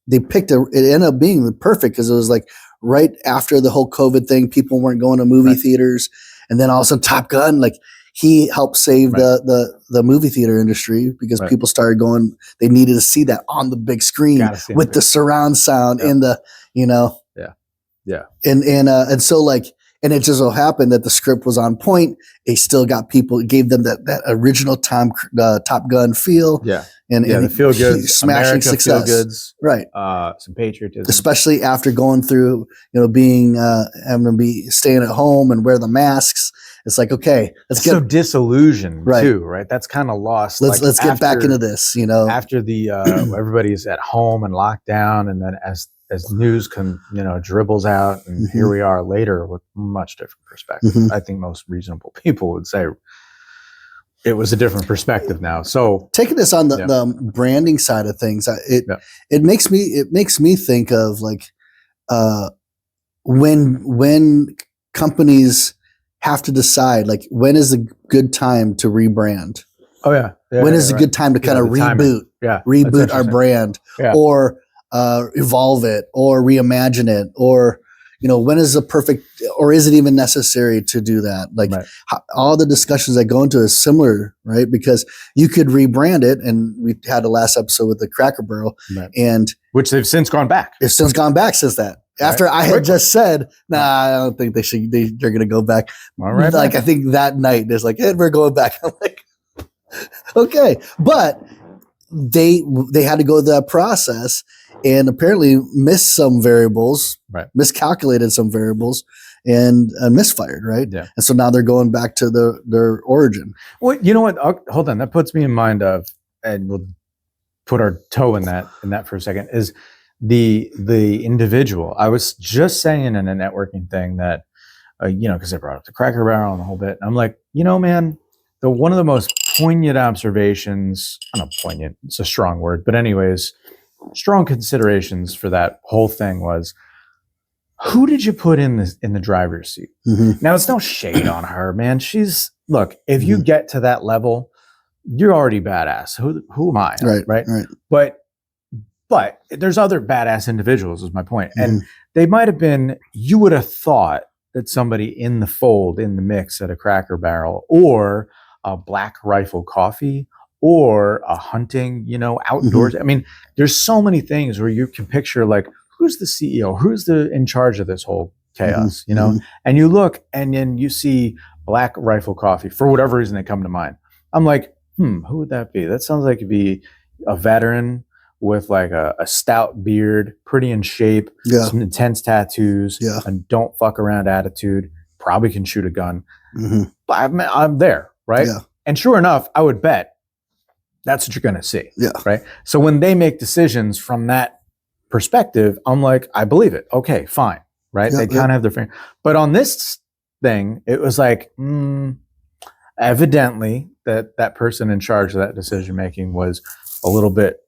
B: they picked it ended up being perfect because it was like right after the whole COVID thing, people weren't going to movie theaters, and then all of a sudden Top Gun, like he helped save the movie theater industry because people started going, they needed to see that on the big screen with the surround sound and the and so like, and it just so happened that the script was on point. It still got people, it gave them that original Top Gun feel. Yeah. And
A: the feel good,
B: smashing America success.
A: Feel goods,
B: right?
A: Some patriotism,
B: especially after going through, being having to be staying at home and wear the masks. It's like, okay, let's get
A: so disillusioned too, right? That's kind of lost.
B: Let's get back into this,
A: After the everybody's at home and locked down, and then as news dribbles out, and here we are later with much different perspective. I think most reasonable people would say it was a different perspective now. So
B: taking this on the branding side of things, it makes me think of like when companies have to decide, like, when is a good time to rebrand?
A: Oh yeah.
B: When is a good time to kind of reboot our brand, or evolve it, or reimagine it, or when is the perfect, or is it even necessary to do that? Like all the discussions that go into it is similar, right? Because you could rebrand it, and we had the last episode with the Cracker Barrel, and
A: which they've since gone back.
B: It's since gone back since that. After I had just said, nah, I don't think they should. They're going to go back.
A: All right.
B: Like I think that night, there's like, hey, we're going back. I'm like, okay, but they had to go through that process, and apparently missed some variables, miscalculated some variables, and misfired, right? Yeah. And so now they're going back to their origin.
A: Well, you know what? Hold on. That puts me in mind of, and we'll put our toe in that for a second, is the individual. I was just saying in a networking thing that, because I brought up the Cracker Barrel and the whole bit. I'm like, man, one of the most poignant observations, I don't know, poignant, it's a strong word, but anyways, strong considerations for that whole thing was, who did you put in the driver's seat? Now, it's no shade on her, man. Look, if you get to that level, you're already badass. Who am I? Right. But there's other badass individuals, is my point. And they might have been, you would have thought that somebody in the fold, in the mix at a Cracker Barrel, or a Black Rifle Coffee, or a hunting, outdoors. I mean, there's so many things where you can picture, like, who's the CEO? Who's in charge of this whole chaos, And you look, and then you see Black Rifle Coffee, for whatever reason they come to mind. I'm like, who would that be? That sounds like it'd be a veteran with like a stout beard, pretty in shape, some intense tattoos, and don't fuck around attitude, probably can shoot a gun. But I'm there, right? And sure enough, I would bet that's what you're going to see, right? So when they make decisions from that perspective, I'm like, I believe it. Okay, fine, right? They kind of have their finger. But on this thing, it was like, evidently that person in charge of that decision making was a little bit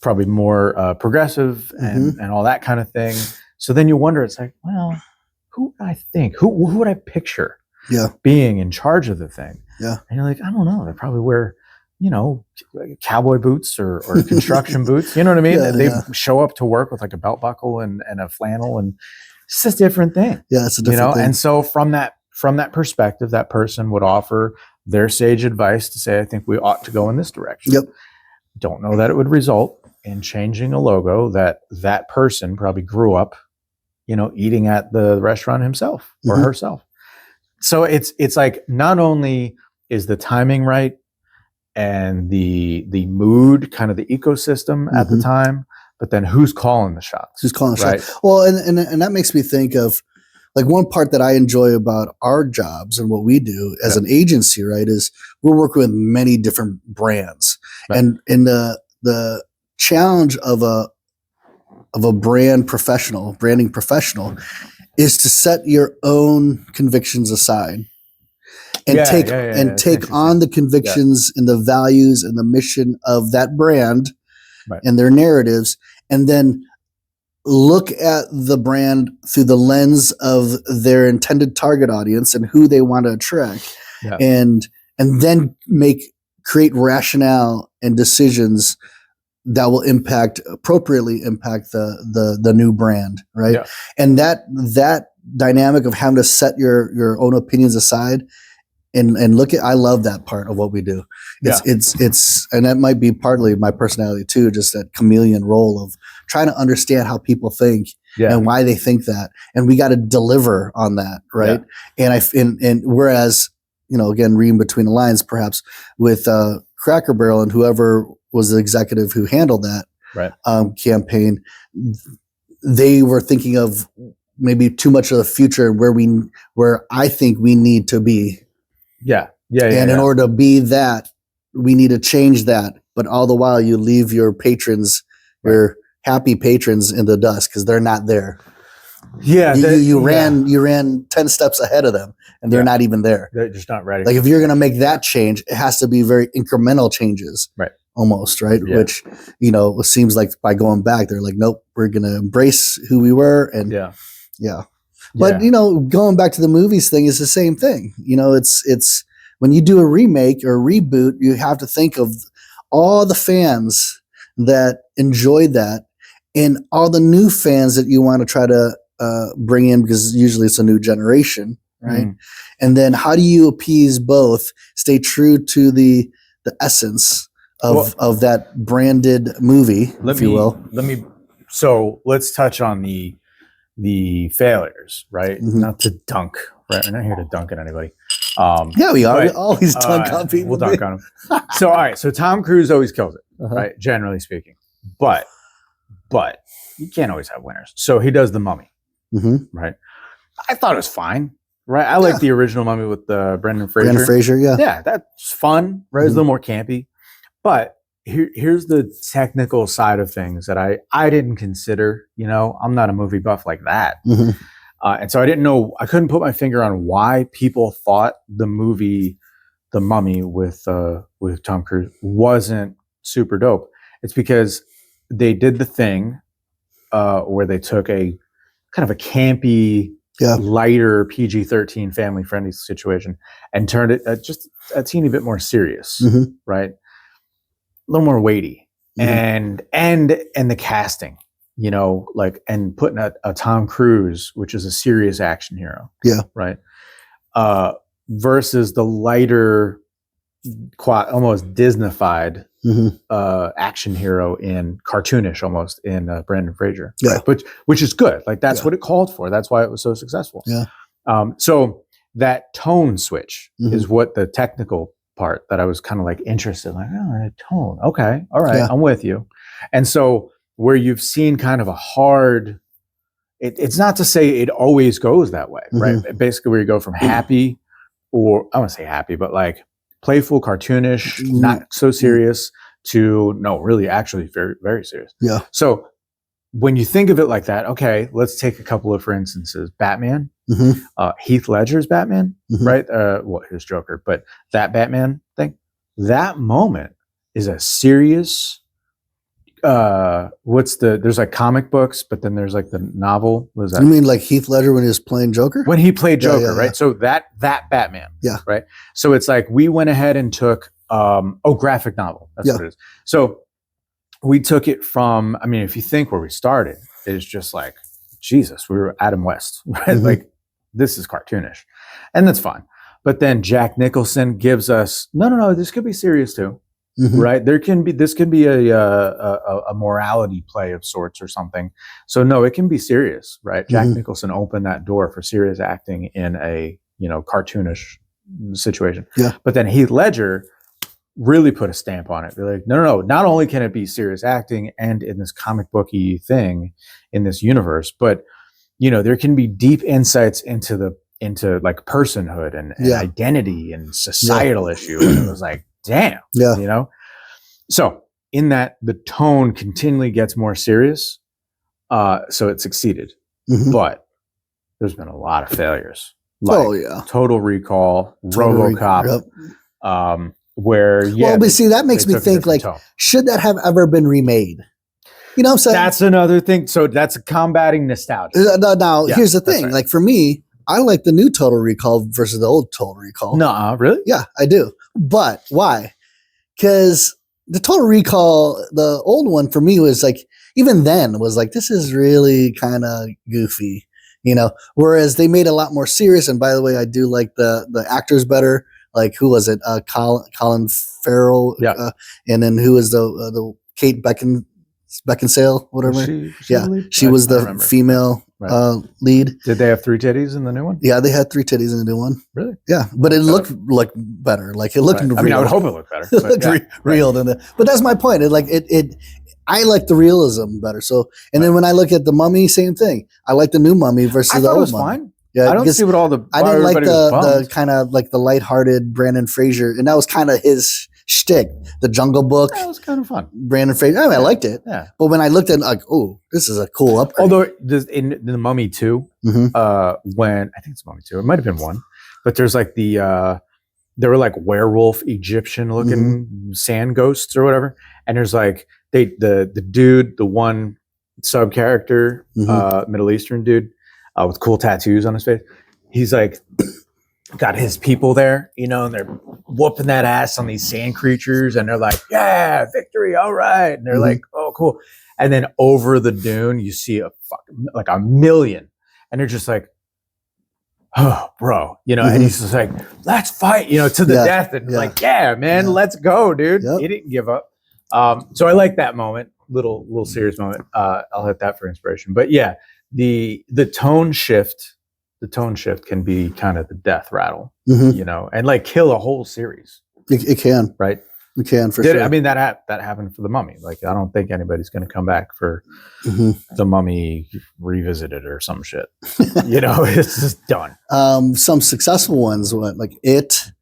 A: probably more progressive and all that kind of thing. So then you wonder, it's like, well, who would I think? Who would I picture being in charge of the thing? And you're like, I don't know. They probably wear, cowboy boots or construction boots. You know what I mean? They show up to work with like a belt buckle and a flannel, and it's just a different thing.
B: Yeah, it's a different thing.
A: And so from that perspective, that person would offer their sage advice to say, I think we ought to go in this direction. Don't know that it would result in changing a logo that person probably grew up, eating at the restaurant himself or herself. So it's like, not only is the timing right and the mood, kind of the ecosystem at the time, but then who's calling the shots?
B: Who's calling the shots? Well, and that makes me think of like one part that I enjoy about our jobs and what we do as an agency, right, is we're working with many different brands. And the challenge of a branding professional is to set your own convictions aside and take on the convictions and the values and the mission of that brand and their narratives, and then look at the brand through the lens of their intended target audience and who they want to attract, and then create rationale and decisions that will appropriately impact the new brand, right? And that dynamic of having to set your own opinions aside and look at, I love that part of what we do. It's and that might be partly my personality too, just that chameleon role of trying to understand how people think and why they think that, and we got to deliver on that, right? And whereas, again, reading between the lines, perhaps with Cracker Barrel and whoever was the executive who handled that campaign, they were thinking of maybe too much of the future where I think we need to be. And in order to be that, we need to change that. But all the while, you leave your patrons, your happy patrons, in the dust because they're not there. You ran 10 steps ahead of them, and they're not even there.
A: They're just not ready.
B: Like if you're going to make that change, it has to be very incremental changes, almost, right? Which it seems like by going back, they're like, nope, we're going to embrace who we were, and But going back to the movies thing is the same thing. It's when you do a remake or a reboot, you have to think of all the fans that enjoyed that and all the new fans that you want to try to bring in, because usually it's a new generation, right? And then how do you appease both, stay true to the essence of that branded movie, if you will?
A: So let's touch on the failures, right? Not to dunk, right? We're not here to dunk at anybody.
B: We are. We always dunk on people.
A: We'll dunk on them. So, all right. So Tom Cruise always kills it, right? Generally speaking. But you can't always have winners. So he does The Mummy, right? I thought it was fine, right? I like the original Mummy with Brendan Fraser. Yeah, that's fun, right? It's a little more campy. But here's the technical side of things that I didn't consider. I'm not a movie buff like that. And so I didn't know, I couldn't put my finger on why people thought the movie The Mummy with Tom Cruise wasn't super dope. It's because they did the thing where they took a kind of a campy, lighter PG-13 family-friendly situation and turned it just a teeny bit more serious, right? A little more weighty, and the casting, and putting a Tom Cruise, which is a serious action hero, right, versus the lighter, almost Disney-fied action hero in cartoonish almost in Brendan Fraser, right? Which is good. Like that's what it called for. That's why it was so successful. So that tone switch is what the technical part that I was kind of like interested, like, oh, tone. Okay. All right.
B: Yeah.
A: I'm with you. And so where you've seen kind of a hard, it's not to say it always goes that way, right? Basically where you go from happy, or I want to say happy, but like playful, cartoonish, not so serious, to no, really actually very, very serious.
B: Yeah.
A: So when you think of it like that, okay, let's take a couple of, for instances, Batman, Heath Ledger's Batman, right? Well, his Joker, but that Batman thing, that moment is a serious, there's like comic books, but then there's like the novel. What is that?
B: You mean like Heath Ledger when he was playing Joker?
A: When he played Joker, right? So that Batman, right? So it's like we went ahead and took, graphic novel. That's what it is. So we took it from, I mean, if you think where we started, it's just like, Jesus, we were Adam West, right? Like, this is cartoonish. And that's fine. But then Jack Nicholson gives us, no, this could be serious too, right? This can be a morality play of sorts or something. So no, it can be serious, right? Jack Nicholson opened that door for serious acting in a, cartoonish situation.
B: Yeah.
A: But then Heath Ledger really put a stamp on it. They're like, no, not only can it be serious acting and in this comic booky thing in this universe, but there can be deep insights into like personhood and identity and societal issue. And it was like, damn, So in that, the tone continually gets more serious. So it succeeded, but there's been a lot of failures. Like Total Recall, RoboCop, where
B: but see, that makes me think like, should that have ever been remade? You know what I'm saying?
A: That's another thing. So that's combating nostalgia.
B: Now here's the thing. Like for me, I like the new Total Recall versus the old Total Recall.
A: No, really?
B: Yeah, I do. But why? Because the Total Recall, the old one for me was like, even then was like, this is really kind of goofy, whereas they made it a lot more serious. And by the way, I do like the actors better. Like who was it? Colin Farrell.
A: Yeah.
B: And then who was the Kate Beckinsale, whatever. She was the female lead.
A: Did they have 3 titties in the new one?
B: Yeah, they had 3 titties in the new one.
A: Really?
B: Yeah, but it looked like better. Like it looked real.
A: I mean, I would hope it looked better.
B: It looked real than that. But that's my point. I like the realism better. So, and then when I look at the Mummy, same thing. I like the new Mummy versus the old Mummy.
A: Fine. Yeah, I don't see what all the.
B: I didn't like the kind of like the lighthearted Brandon Fraser, and that was kind of his shtick. The Jungle Book.
A: That was kind of fun.
B: Brandon Fraser. I mean, I liked it.
A: Yeah.
B: But when I looked at it, like, oh, this is a cool upgrade.
A: Although in the Mummy 2, when I think it's Mummy 2, it might have been 1, but there's like there were like werewolf Egyptian looking sand ghosts or whatever, and there's like the dude, the one sub character, Middle Eastern dude. With cool tattoos on his face. He's like got his people there, and they're whooping that ass on these sand creatures, and they're like, yeah, victory, all right. And they're like, oh, cool. And then over the dune, you see like a million, and they're just like, oh, bro, and he's just like, let's fight, to the death. And like, yeah, man, let's go, dude. Yep. He didn't give up. So I like that moment, little serious moment. I'll hit that for inspiration. But yeah, the tone shift can be kind of the death rattle, and like kill a whole series.
B: It can,
A: right?
B: It can for sure.
A: I mean that happened for the Mummy. Like I don't think anybody's going to come back for the Mummy revisited or some shit. It's just done.
B: Some successful ones, like It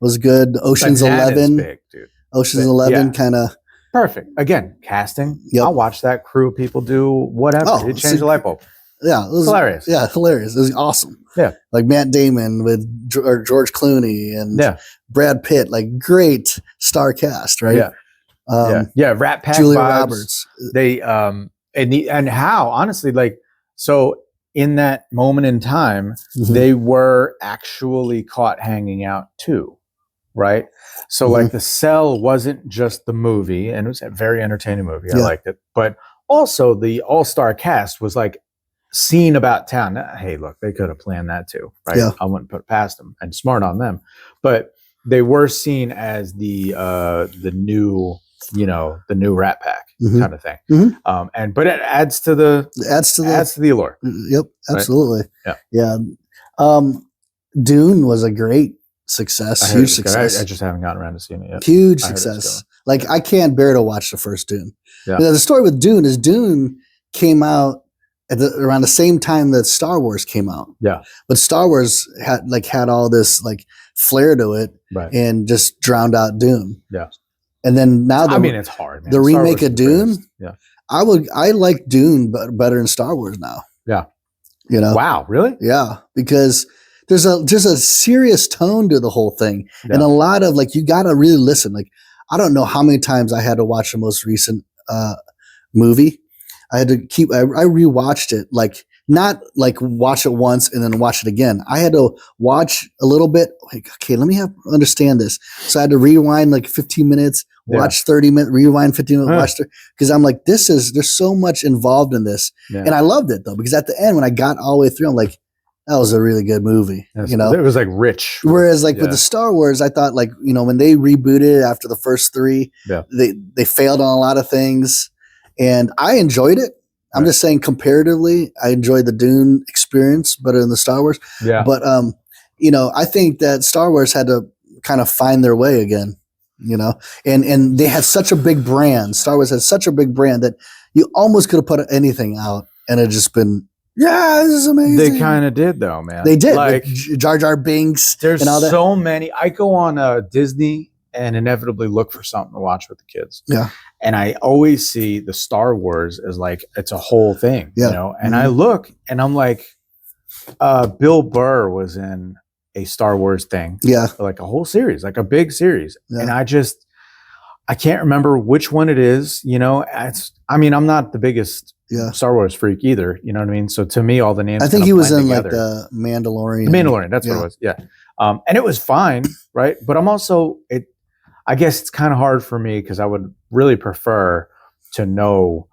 B: was good. Ocean's 11,
A: big, dude.
B: Ocean's 11, kind of.
A: Perfect. Again, casting. Yep. I'll watch that crew of people do whatever. It changed the light bulb.
B: Yeah, it was
A: hilarious.
B: Yeah, hilarious. It was awesome.
A: Yeah,
B: like Matt Damon with George Clooney and Brad Pitt, like great star cast, right?
A: Yeah. Rat Pack,
B: Julia
A: vibes.
B: Roberts.
A: They and how honestly, like, so in that moment in time, they were actually caught hanging out too, right? So like the Cell wasn't just the movie, and it was a very entertaining movie. I liked it, but also the all-star cast was like seen about town. Hey, look, they could have planned that too, right?
B: Yeah.
A: I wouldn't put it past them, and smart on them. But they were seen as the new, the new Rat Pack kind of thing. But it adds to the allure.
B: Yep, absolutely.
A: Right? Yeah.
B: Dune was a great success,
A: I
B: huge success.
A: I just haven't gotten around to seeing it yet.
B: Huge success. Like I can't bear to watch the first Dune.
A: Yeah.
B: The story with Dune is Dune came out around the same time that Star Wars came out.
A: Yeah.
B: But Star Wars had all this like flair to it,
A: right,
B: and just drowned out Dune.
A: Yeah.
B: And then now
A: it's hard, man.
B: The remake of Dune.
A: Yeah.
B: I like Dune better than Star Wars now.
A: Yeah.
B: You know?
A: Wow, really?
B: Yeah, because there's a serious tone to the whole thing, and a lot of like you got to really listen. Like I don't know how many times I had to watch the most recent movie. I had to I rewatched it, like not like watch it once and then watch it again. I had to watch a little bit. Like, okay, let me understand this. So I had to rewind like 15 minutes, watch 30 minutes, rewind 15 minutes, watch because I'm like, there's so much involved in this. Yeah. And I loved it though, because at the end, when I got all the way through, I'm like, that was a really good movie.
A: You know, it was like rich.
B: Whereas like with the Star Wars, I thought like, you know, when they rebooted after the first three, they failed on a lot of things, and I enjoyed it. I'm just saying comparatively, I enjoyed the Dune experience better than the Star Wars.
A: Yeah.
B: But, you know, I think that Star Wars had to kind of find their way again, you know, and they had such a big brand. Star Wars had such a big brand that you almost could have put anything out and it just been, yeah, this is amazing.
A: They kind of did though, man.
B: They did. Like Jar Jar Binks.
A: There's
B: and all that.
A: So many. I go on Disney and inevitably look for something to watch with the kids.
B: Yeah.
A: And I always see the Star Wars as like, it's a whole thing, you know? And I look and I'm like, Bill Burr was in a Star Wars thing.
B: Yeah.
A: Like a whole series, like a big series. Yeah. And I can't remember which one it is, you know? I'm not the biggest Star Wars freak either, you know what I mean? So to me, all the names,
B: I think he was in together. Like the Mandalorian.
A: The Mandalorian, that's what it was. Yeah. And it was fine, right? But I'm also, I guess it's kind of hard for me because I would really prefer to know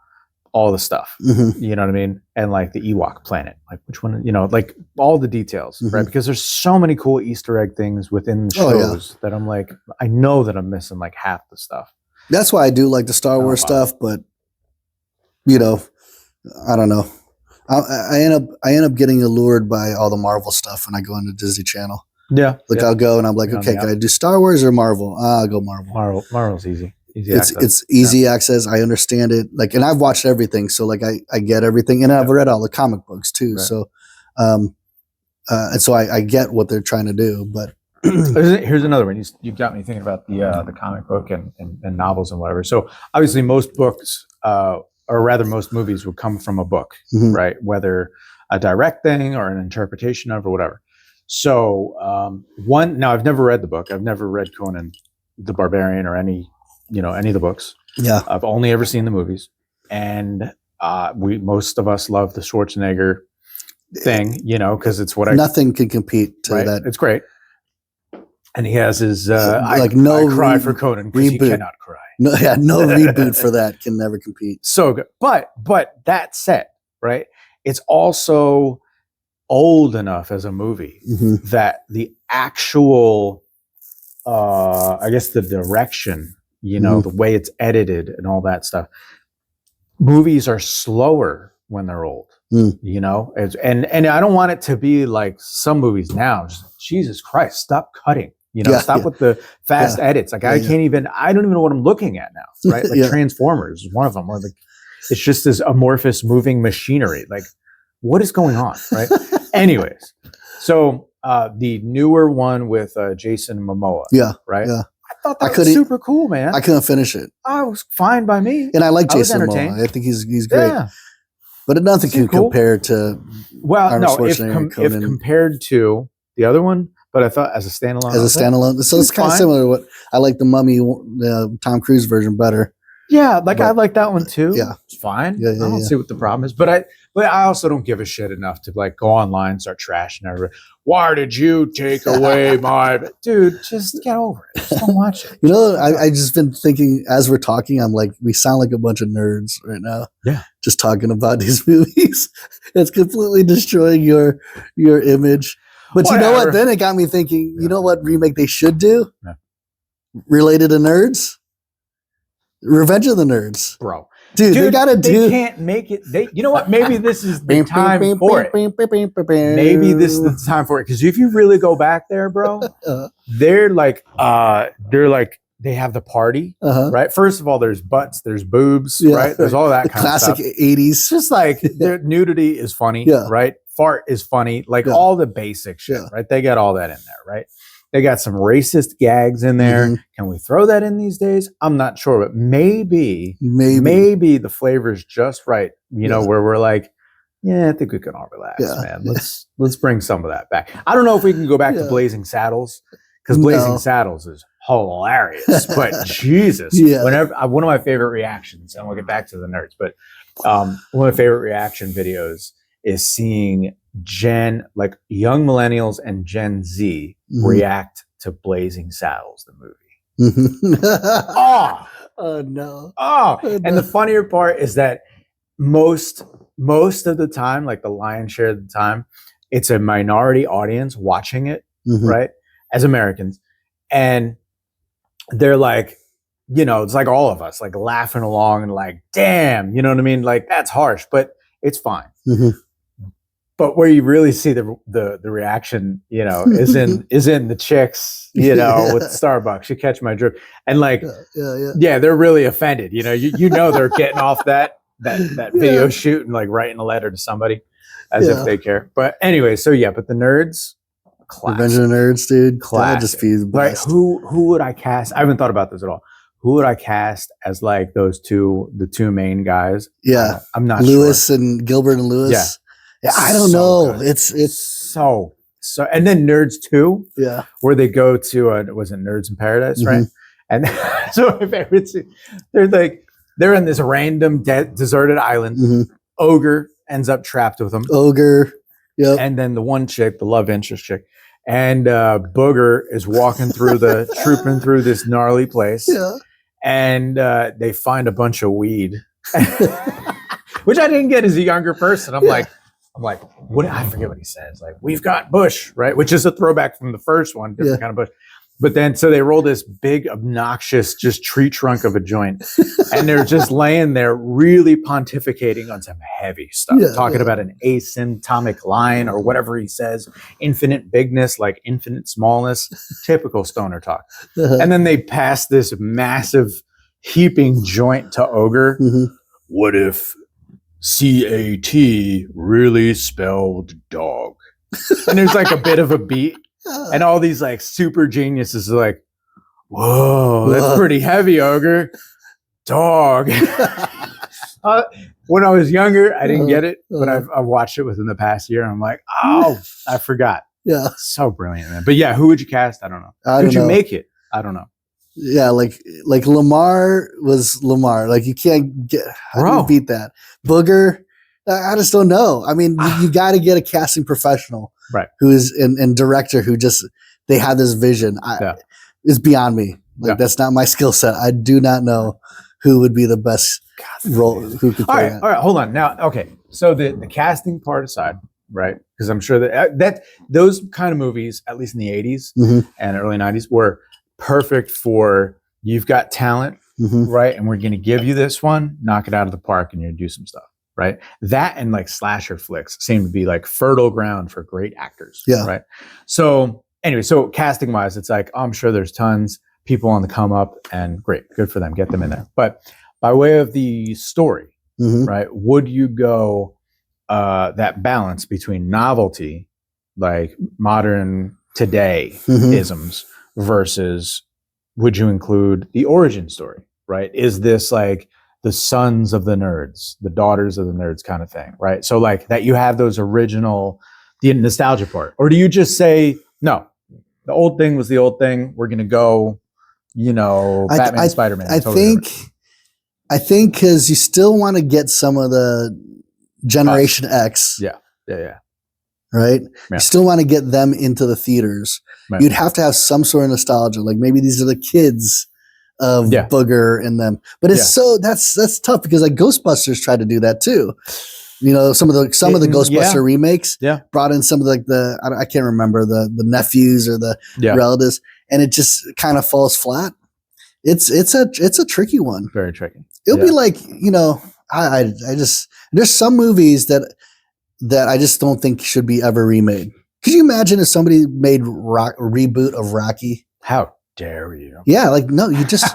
A: all the stuff, you know what I mean? And like the Ewok planet, like which one, you know, like all the details, right? Because there's so many cool Easter egg things within the shows that I'm like, I know that I'm missing like half the stuff.
B: That's why I do like the Star Wars stuff, but you know, I don't know. I end up getting allured by all the Marvel stuff when I go into Disney Channel.
A: Yeah.
B: Like I'll go and I'm like, okay, can I do Star Wars or Marvel? I'll go Marvel.
A: Marvel's easy.
B: It's easy access. I understand it. Like, and I've watched everything. So like I get everything, and I've read all the comic books too. Right. So, and so I get what they're trying to do, but
A: here's another one. You got me thinking about the comic book and novels and whatever. So obviously most books, or rather most movies would come from a book, right? Whether a direct thing or an interpretation of or whatever. So now I've never read the book. I've never read Conan the Barbarian or any of the books.
B: Yeah.
A: I've only ever seen the movies. And most of us love the Schwarzenegger thing, you know, because it's what
B: nothing can compete to that.
A: It's great. And he has his
B: I
A: cry for Conan because he cannot cry.
B: No reboot for that can never compete.
A: So good. But that said, right, it's also old enough as a movie that the actual I guess the direction, you know, the way it's edited and all that stuff. Movies are slower when they're old, you know, and I don't want it to be like some movies now. Just, Jesus Christ, stop cutting, you know, stop with the fast edits. Like I don't even know what I'm looking at now, right? Like Transformers is one of them where it's just this amorphous moving machinery. Like what is going on, right? Anyways, so the newer one with Jason Momoa, right?
B: Yeah.
A: I thought that was super cool, man.
B: I couldn't finish it.
A: I was fine by me.
B: And I like Jason Momoa. I think he's great. Yeah. But nothing can compare to
A: if compared to the other one, but I thought as a standalone.
B: So it's kind of similar to what I like the Mummy, the Tom Cruise version better.
A: Yeah, I like that one too.
B: Yeah.
A: It's fine. I don't see what the problem is. But I also don't give a shit enough to like go online and start trashing everybody. Why did you take away my dude? Just get over it. Just don't watch it.
B: You know, I just been thinking as we're talking, I'm like, we sound like a bunch of nerds right now.
A: Yeah.
B: Just talking about these movies. It's completely destroying your image. But you know what? Then it got me thinking, you know what remake they should do?
A: Yeah.
B: Related to nerds? Revenge of the Nerds.
A: Bro.
B: Dude, they gotta
A: They can't make it. You know what? Maybe this is the time for it. Maybe this is the time for it. Because if you really go back there, bro, they're like, they have the party, right? First of all, there's butts, there's boobs, right? There's all that kind
B: classic
A: of stuff.
B: 80s.
A: Just like their nudity is funny, right? Fart is funny, like all the basic shit, right? They got all that in there, right? They got some racist gags in there. Can we throw that in these days? I'm not sure, but maybe the flavor's just right. You know, where we're like, yeah, I think we can all relax, man. Let's bring some of that back. I don't know if we can go back to Blazing Saddles, because Blazing Saddles is hilarious. But Jesus, whenever one of my favorite reactions, and we'll get back to the nerds, but one of my favorite reaction videos is seeing young millennials and Gen Z react to Blazing Saddles, the movie.
B: Oh no.
A: And the funnier part is that most of the time, like the lion's share of the time, it's a minority audience watching it, right? As Americans. And they're like, you know, it's like all of us, like laughing along and like, damn, you know what I mean? Like, that's harsh, but it's fine. But where you really see the reaction, you know, is in the chicks, you know, with Starbucks. You catch my drift, and like, they're really offended. You know, you know they're getting off that video shoot and like writing a letter to somebody as if they care. But anyway, so but the nerds, classic.
B: Revenge of the Nerds, dude.
A: Classic.
B: Just be the best.
A: Like, who would I cast? I haven't thought about this at all. Who would I cast as like the two main guys?
B: Yeah,
A: I'm not
B: Lewis
A: sure.
B: and Gilbert and Lewis.
A: Yeah,
B: I don't know.
A: Good.
B: It's
A: so, and then Nerds 2, where they go to was it Nerds in Paradise, right? And so they're in this random deserted island. Ogre ends up trapped with them.
B: Ogre,
A: and then the one chick, the love interest chick, and Booger is walking through trooping through this gnarly place, and they find a bunch of weed, which I didn't get as a younger person. I'm like, what? I forget what he says. Like, we've got bush, right? Which is a throwback from the first one, different kind of bush. But then, so they roll this big, obnoxious, just tree trunk of a joint, and they're just laying there, really pontificating on some heavy stuff, talking about an asymptotic line or whatever he says, infinite bigness, like infinite smallness, typical stoner talk. And then they pass this massive, heaping joint to Ogre. What if CAT really spelled dog? And there's like a bit of a beat, and all these like super geniuses are like, whoa, that's pretty heavy, Ogre. Dog. When I was younger, I didn't get it, but I've watched it within the past year, and I'm like, oh, I forgot. So brilliant, man. But who would you cast? I don't know. Who'd you make it? I don't know.
B: Yeah, like Lamar was Lamar. Like, you can't get, how do you beat that? Booger, I just don't know. I mean, you got to get a casting professional,
A: right? Who
B: is and director who just, they have this vision. It's beyond me. Like, that's not my skill set. I do not know who would be the best role. Who could play
A: all right, hold on. Now, okay, so the casting part aside, right? Because I'm sure that those kind of movies, at least in the 80s and early 90s, were perfect for, you've got talent, right? And we're going to give you this one, knock it out of the park, and you're going to do some stuff, right? That and like slasher flicks seem to be like fertile ground for great actors, right? So anyway, so casting wise, it's like, I'm sure there's tons people on the come up, and great, good for them, get them in there. But by way of the story, right? Would you go that balance between novelty, like modern today isms, versus would you include the origin story, right? Is this like the sons of the nerds, the daughters of the nerds kind of thing, right? So like that you have those original, the nostalgia part, or do you just say, no, the old thing was the old thing, we're going to go, you know, Batman, Spider-Man.
B: I think because you still want to get some of the Generation X. Right? You still want to get them into the theaters. Right. You'd have to have some sort of nostalgia. Like, maybe these are the kids of Booger and them. But it's that's tough, because like Ghostbusters tried to do that too. You know, some of the Ghostbuster remakes brought in some of like I can't remember the nephews or the relatives, and it just kind of falls flat. it's a tricky one.
A: Very tricky.
B: It'll be like, I just, there's some movies that I just don't think should be ever remade. Could you imagine if somebody made a reboot of Rocky?
A: How dare you?
B: Yeah, like no, you just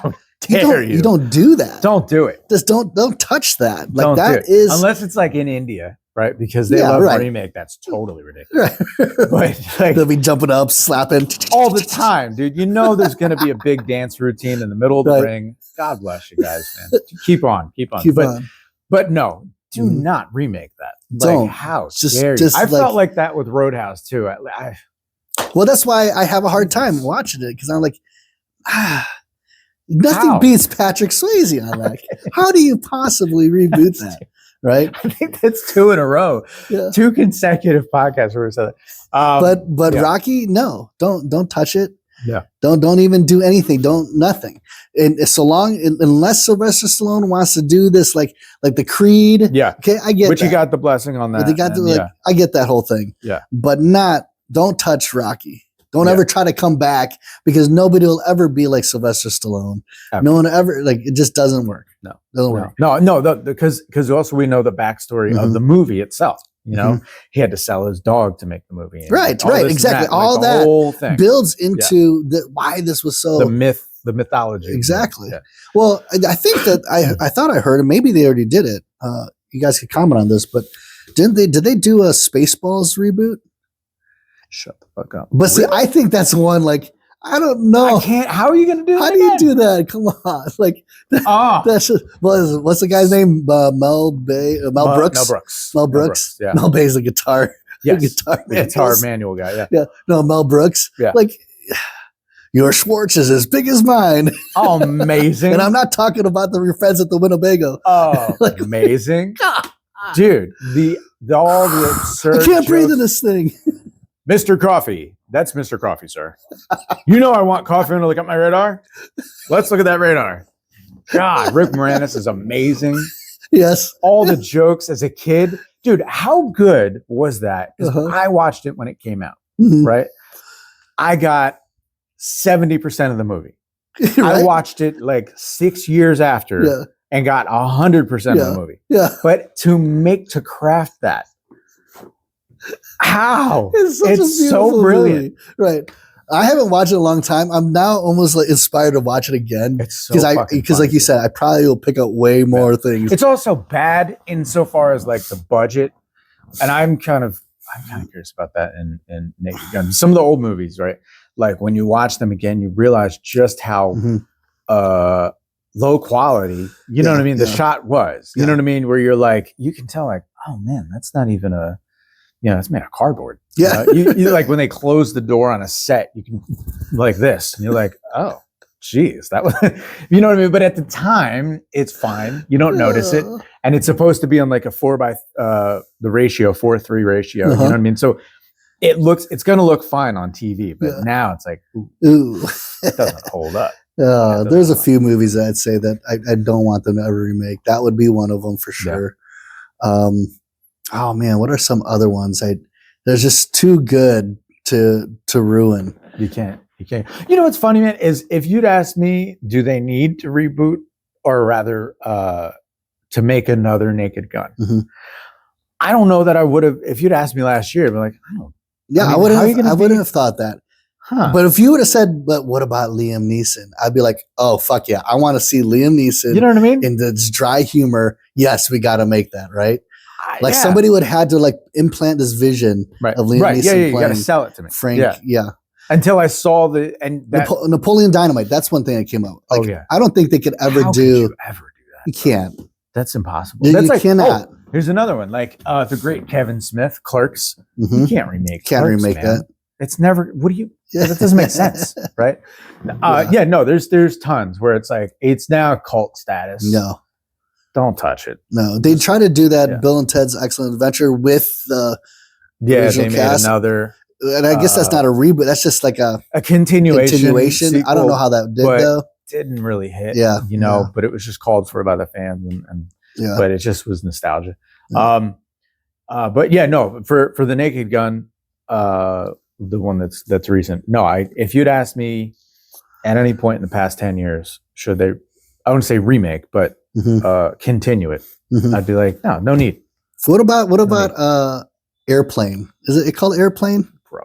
B: you don't do that.
A: Don't do it.
B: Just don't touch that. Like
A: don't
B: that
A: do
B: is
A: unless it's like in India, right? Because they love remake. That's totally ridiculous.
B: Right.
A: But like,
B: they'll be jumping up, slapping
A: all the time, dude. You know there's going to be a big dance routine in the middle of the ring. God bless you guys, man. Keep on. But no, do not remake that.
B: Don't.
A: Like, how dare you? I felt like that with Roadhouse too.
B: Well, that's why I have a hard time watching it because I'm like, nothing beats Patrick Swayze on that. How do you possibly reboot that? Right?
A: I think that's 2 in a row. Yeah. 2 consecutive podcasts where we said that.
B: But Rocky, no, don't touch it.
A: Yeah.
B: Don't even do anything. Nothing. And so long, unless Sylvester Stallone wants to do this, like the Creed.
A: Yeah.
B: Okay, I get.
A: Which
B: that.
A: you got the blessing on that.
B: But they got I get that whole thing.
A: Yeah.
B: But don't touch Rocky. Don't ever try to come back because nobody will ever be like Sylvester Stallone. Ever. No one ever it just doesn't work.
A: No,
B: doesn't work.
A: No, because also we know the backstory of the movie itself. You know, he had to sell his dog to make the movie.
B: Right, exactly. All that
A: whole thing
B: builds into why this was so
A: the mythology.
B: Exactly. Yeah. Well, I think that I thought I heard, and maybe they already did it. You guys could comment on this, but did they do a Spaceballs reboot?
A: Shut the fuck up.
B: But see, I think that's one like I don't know.
A: I can't. How are you going to do that?
B: How do you do that? Come on, like that's just, what's the guy's name? Mel Brooks. Mel Brooks. Yeah. Mel Bay's a guitar.
A: Yes. Guitar manual guy. Yeah.
B: Yeah. No, Mel Brooks. Yeah. Like your Schwartz is as big as mine.
A: Oh, amazing.
B: And I'm not talking about your friends at the Winnebago.
A: Oh, like, amazing, dude. All the absurd.
B: I can't breathe in this thing.
A: Mr. Coffee. That's Mr. Coffee, sir. You know I want coffee to look at my radar? Let's look at that radar. God, Rick Moranis is amazing.
B: Yes.
A: All the jokes as a kid. Dude, how good was that? Because I watched it when it came out, right? I got 70% of the movie. Right? I watched it like 6 years after and got 100% of the movie.
B: Yeah.
A: But to craft that, how?
B: It's so brilliant. Movie. Right. I haven't watched it in a long time. I'm now almost like inspired to watch it again.
A: It's so
B: because like you said, I probably will pick up way more things.
A: It's also bad insofar as like the budget. And I'm kind of curious about that in Naked Gun. Some of the old movies, right? Like when you watch them again, you realize just how low quality, you know what I mean? The shot was, you know what I mean? Where you're like, you can tell like, oh man, that's not even it's made of cardboard.
B: Yeah.
A: You like when they close the door on a set, you can like this, and you're like, oh, geez, that was, you know what I mean? But at the time, it's fine. You don't notice it, and it's supposed to be on like a 4:3 ratio. You know what I mean? So it's going to look fine on TV, but now it's like, ooh, it doesn't hold up.
B: There's a few movies that I'd say that I don't want them to ever remake. That would be one of them for sure. Yeah. Oh man, what are some other ones? They're just too good to ruin.
A: You can't. You know what's funny, man, is if you'd asked me, do they need to reboot or rather to make another Naked Gun? I don't know that I would have. If you'd asked me last year, I'd be like, I don't.
B: Yeah, I wouldn't have thought that. Huh. But if you would have said, but what about Liam Neeson? I'd be like, oh, fuck yeah. I want to see Liam Neeson.
A: You know what I mean?
B: In this dry humor. Yes, we got to make that, right? Like somebody would have had to like implant this vision of Liam Neeson.
A: Yeah, you got to sell it to me.
B: Frank,
A: Until I saw
B: Napoleon Dynamite. That's one thing that came out. Like, I don't think they could ever
A: How
B: do.
A: Could you ever do that?
B: You can't.
A: That's impossible.
B: You cannot.
A: Oh, here's another one. Like the great Kevin Smith, Clerks. You can't remake.
B: Remake that.
A: It's never. What do you? That doesn't make sense, right? No. There's tons where it's like it's now cult status.
B: No.
A: Don't touch it.
B: No, they try to do that. Bill and Ted's Excellent Adventure with the
A: original cast.
B: Made
A: another,
B: and I guess that's not a reboot. That's just like a
A: continuation.
B: Sequel, I don't know how that did though.
A: Didn't really hit. But it was just called for by the fans, and but it just was nostalgia. Yeah. For the Naked Gun, the one that's recent. No, if you'd asked me at any point in the past 10 years, should they, I wouldn't say remake, but continue it, I'd be like, no need.
B: What about Airplane? Is it called Airplane?
A: Bro,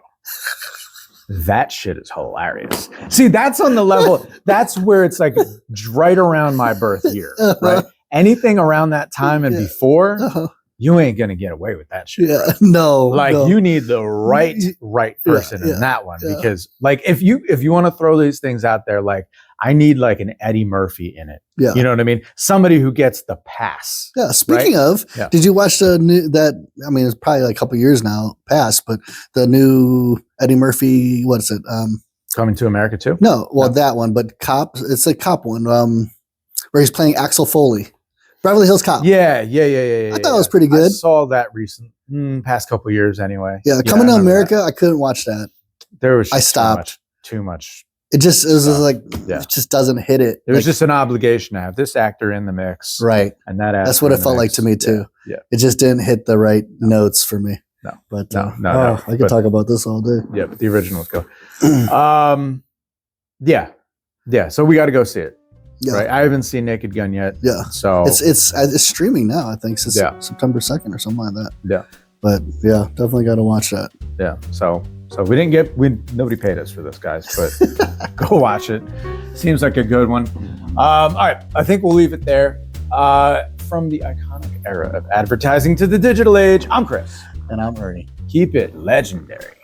A: that shit is hilarious. See, that's on the level, that's where it's like right around my birth year, right? Anything around that time and before, you ain't gonna get away with that shit.
B: Yeah, no.
A: You need the right person in that one, because like if you want to throw these things out there, like I need like an Eddie Murphy in it.
B: Yeah.
A: You know what I mean? Somebody who gets the pass.
B: Yeah. Speaking of, did you watch the new I mean, it's probably like a couple years now past, but the new Eddie Murphy, what is it?
A: Coming to America too?
B: No, that one, but Cop. It's a cop one, where he's playing Axel Foley. Beverly Hills Cop.
A: Yeah.
B: I thought it was pretty good.
A: I saw that past couple years anyway.
B: Yeah, Coming to America, I couldn't watch that.
A: I
B: stopped.
A: Too much.
B: It was it just doesn't hit it.
A: It was just an obligation to have this actor in the mix.
B: Right.
A: And that's
B: what it felt like to me too.
A: Yeah.
B: It just didn't hit the right notes for me.
A: No.
B: But
A: no.
B: I could talk about this all day.
A: Yeah, but the original was good. Yeah. So we got to go see it. Yeah. Right. I haven't seen Naked Gun yet.
B: Yeah.
A: So
B: it's streaming now, I think, since September 2nd or something like that.
A: Yeah.
B: But yeah, definitely got to watch that.
A: Yeah. So nobody paid us for this, guys, but go watch it. Seems like a good one. All right. I think we'll leave it there. From the iconic era of advertising to the digital age, I'm Chris.
B: And I'm Ernie.
A: Keep it legendary.